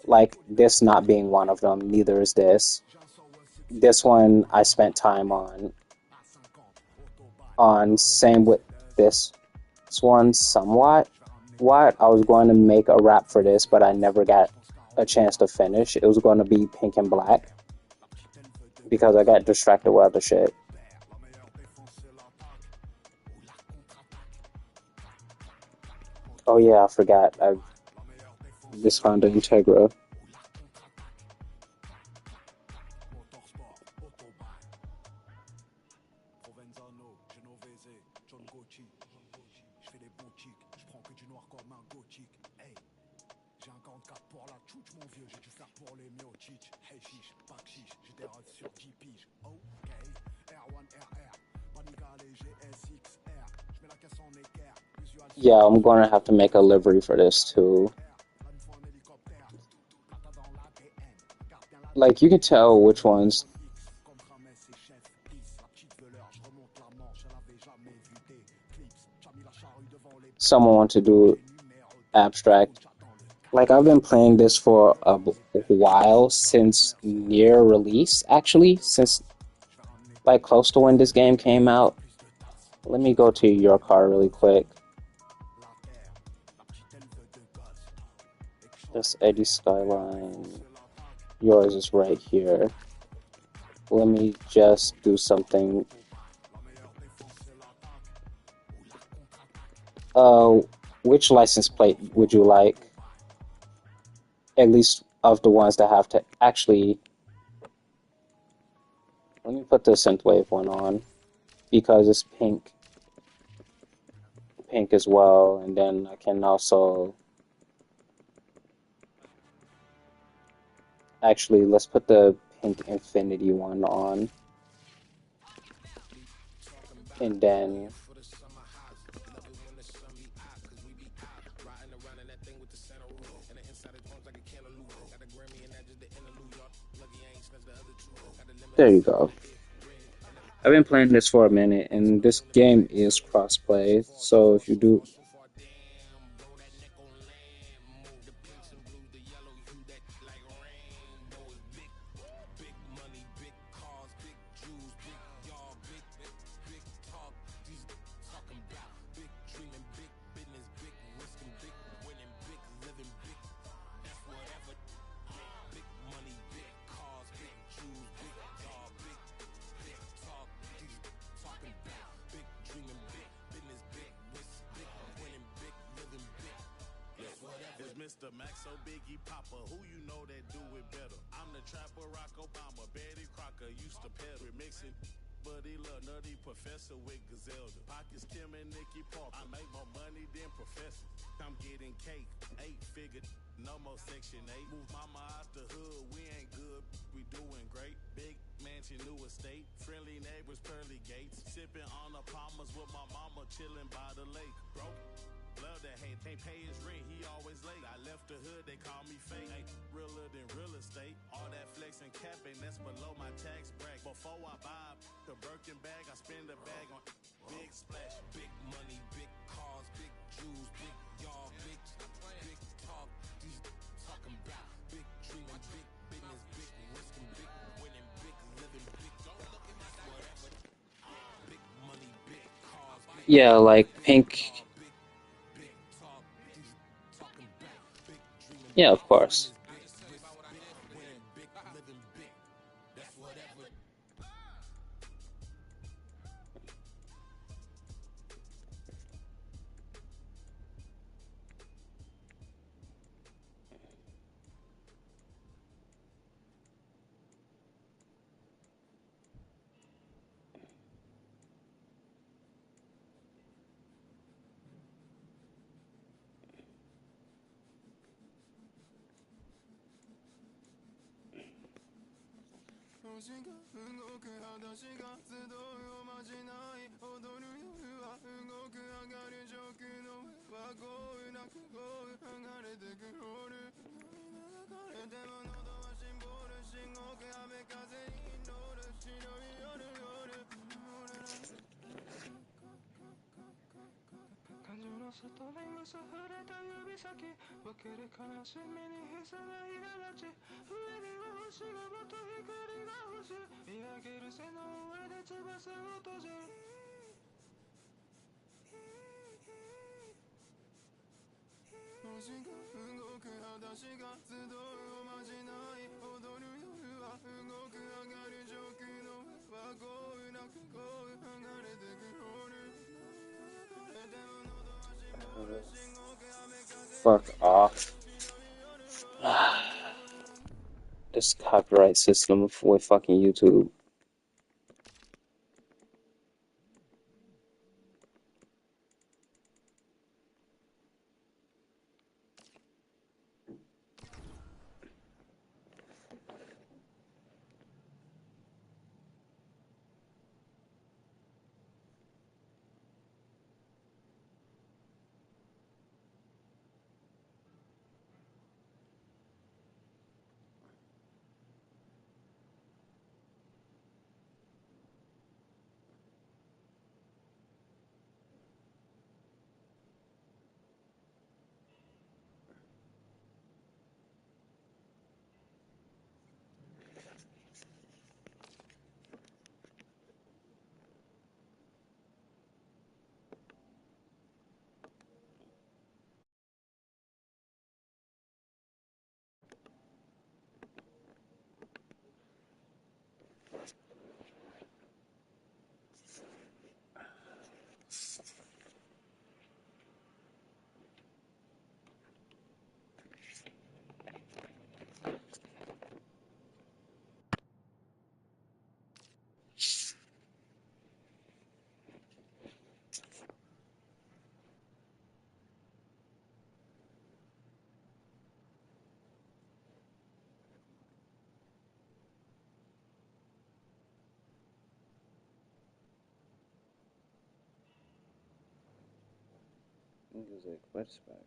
Like this not being one of them, neither is this. This one I spent time on. Same with this one somewhat. What I was going to make a rap for this, but I never got a chance to finish. It was going to be pink and black because I got distracted with other shit. Oh yeah, I forgot. This Honda Integra. Yeah, I'm gonna have to make a livery for this too. Like you can tell which ones someone wants to do abstract. Like I've been playing this for a while, since near release, actually, since like close to when this game came out. Let me go to your car really quick. This Eddie Skyline. Yours is right here. Let me just do something. Uh, which license plate would you like? At least of the ones that have to actually. Let me put the synthwave one on because it's pink as well, and then I can also actually let's put the pink infinity one on, and then there you go. I've been playing this for a minute, and this game is crossplay. So if you do, yeah, like pink. Yeah, of course. Fuck off. This copyright system with fucking YouTube. Music, what's back?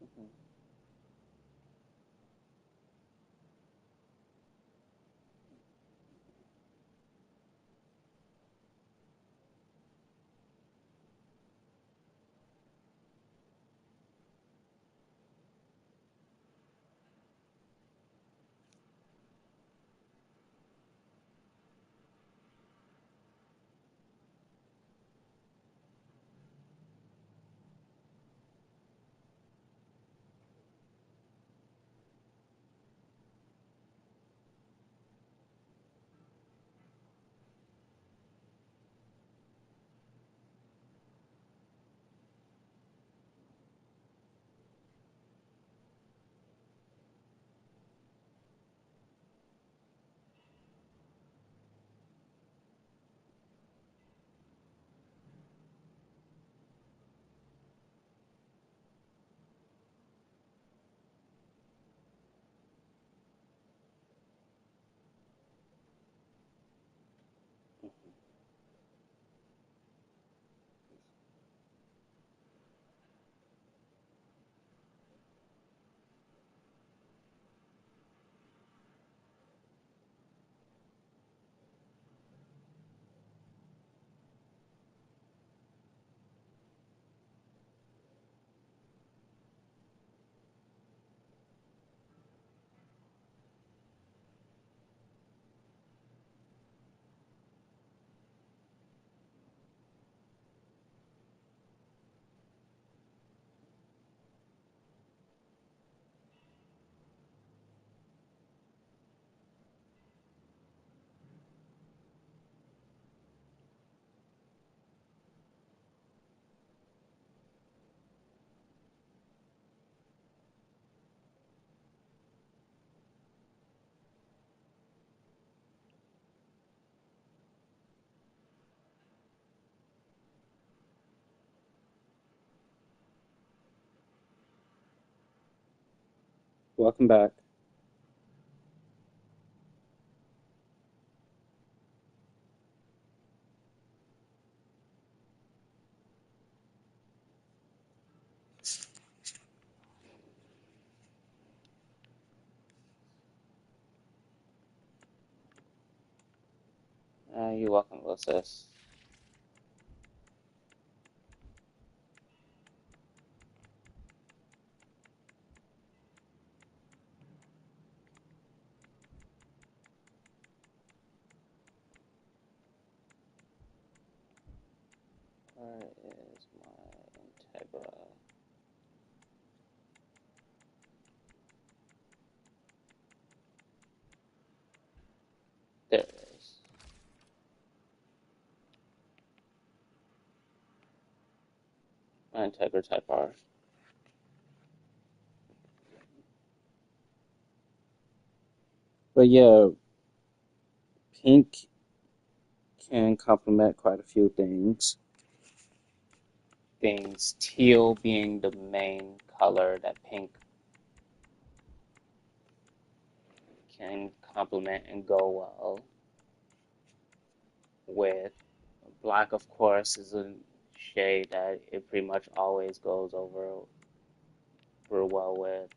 Mhm. Welcome back. You're welcome, what's this? Where is my Integra? My Integra Type R. But yeah, pink can complement quite a few things. Teal being the main color that pink can complement and go well with. Black, of course, is a shade that it pretty much always goes over real well with.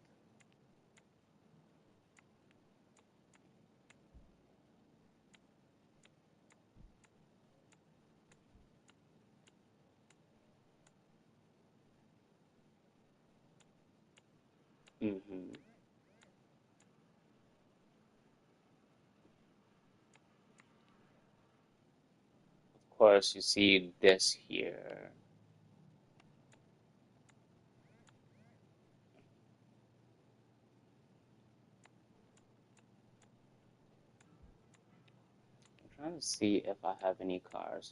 Hmm. Of course, you see this here. I'm trying to see if I have any cars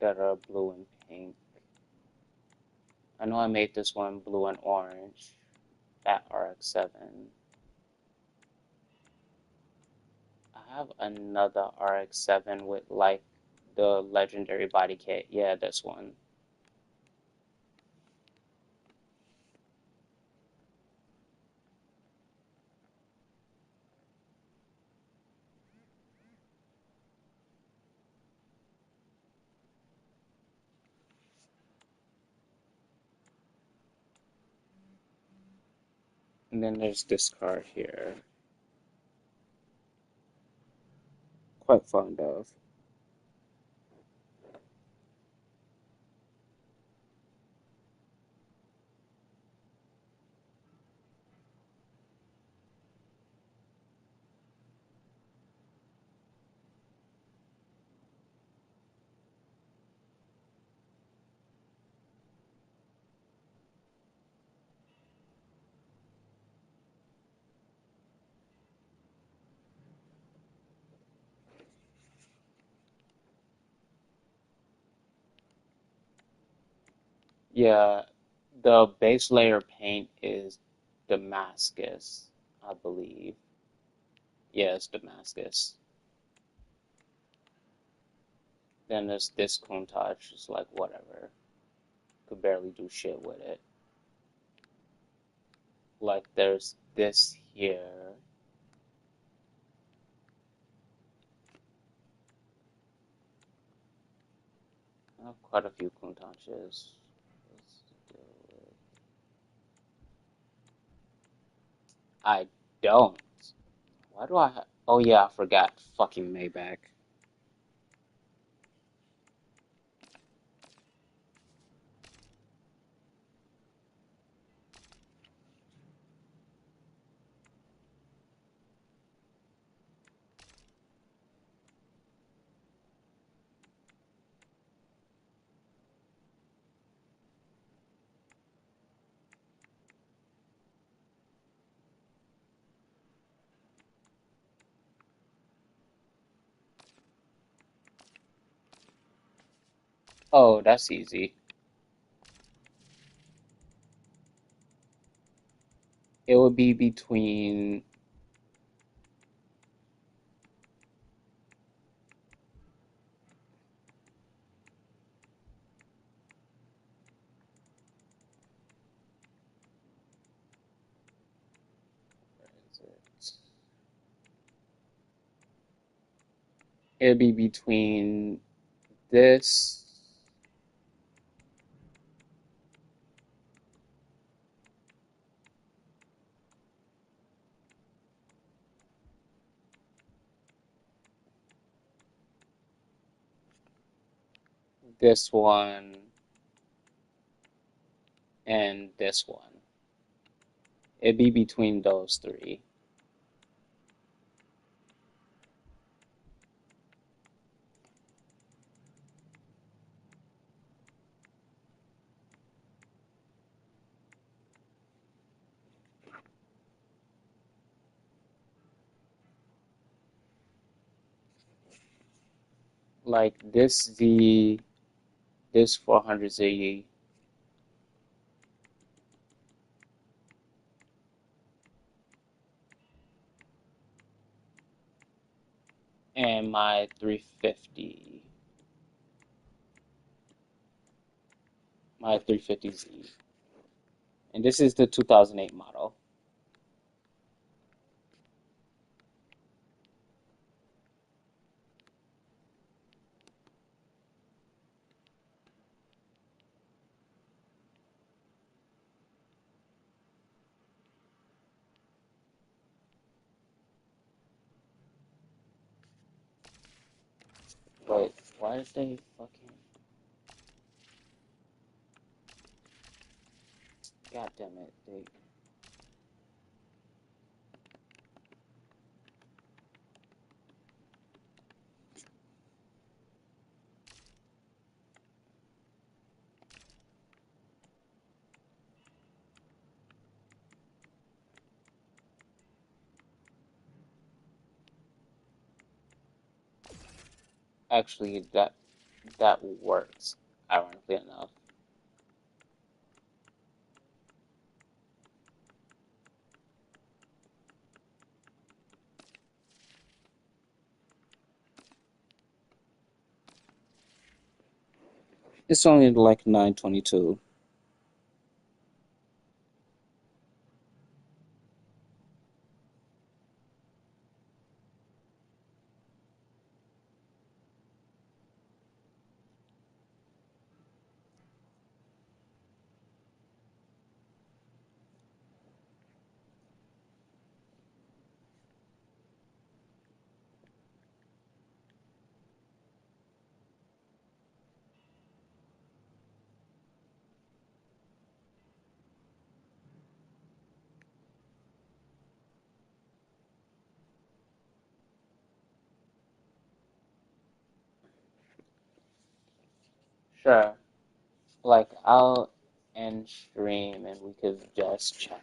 that are blue and pink. I know I made this one blue and orange, that RX-7. I have another RX-7 with like the legendary body kit. Yeah, this one. And then there's this car here. Quite fond of. Yeah, the base layer paint is Damascus, I believe. Yeah, it's Damascus. Then there's this Countach, it's like whatever. Could barely do shit with it. Like there's this here. I have quite a few Countaches. I don't. Why do I have? Oh yeah, I forgot. Fucking Maybach. Oh, that's easy. It would be between. Where is it? It'd be between this, this one, and this one. It'd be between those three. Like this Z, this 400Z and my 350, my 350Z. And this is the 2008 model. Wait, why did they fucking... God damn it. Actually, that works, ironically enough. It's only like 922. Sure. Like, I'll end stream and we could just chat.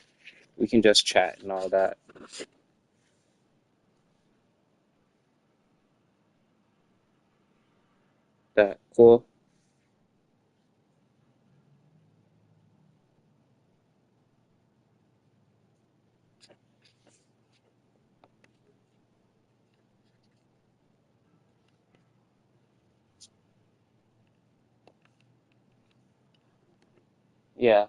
We can just chat and all that. That cool? Yeah.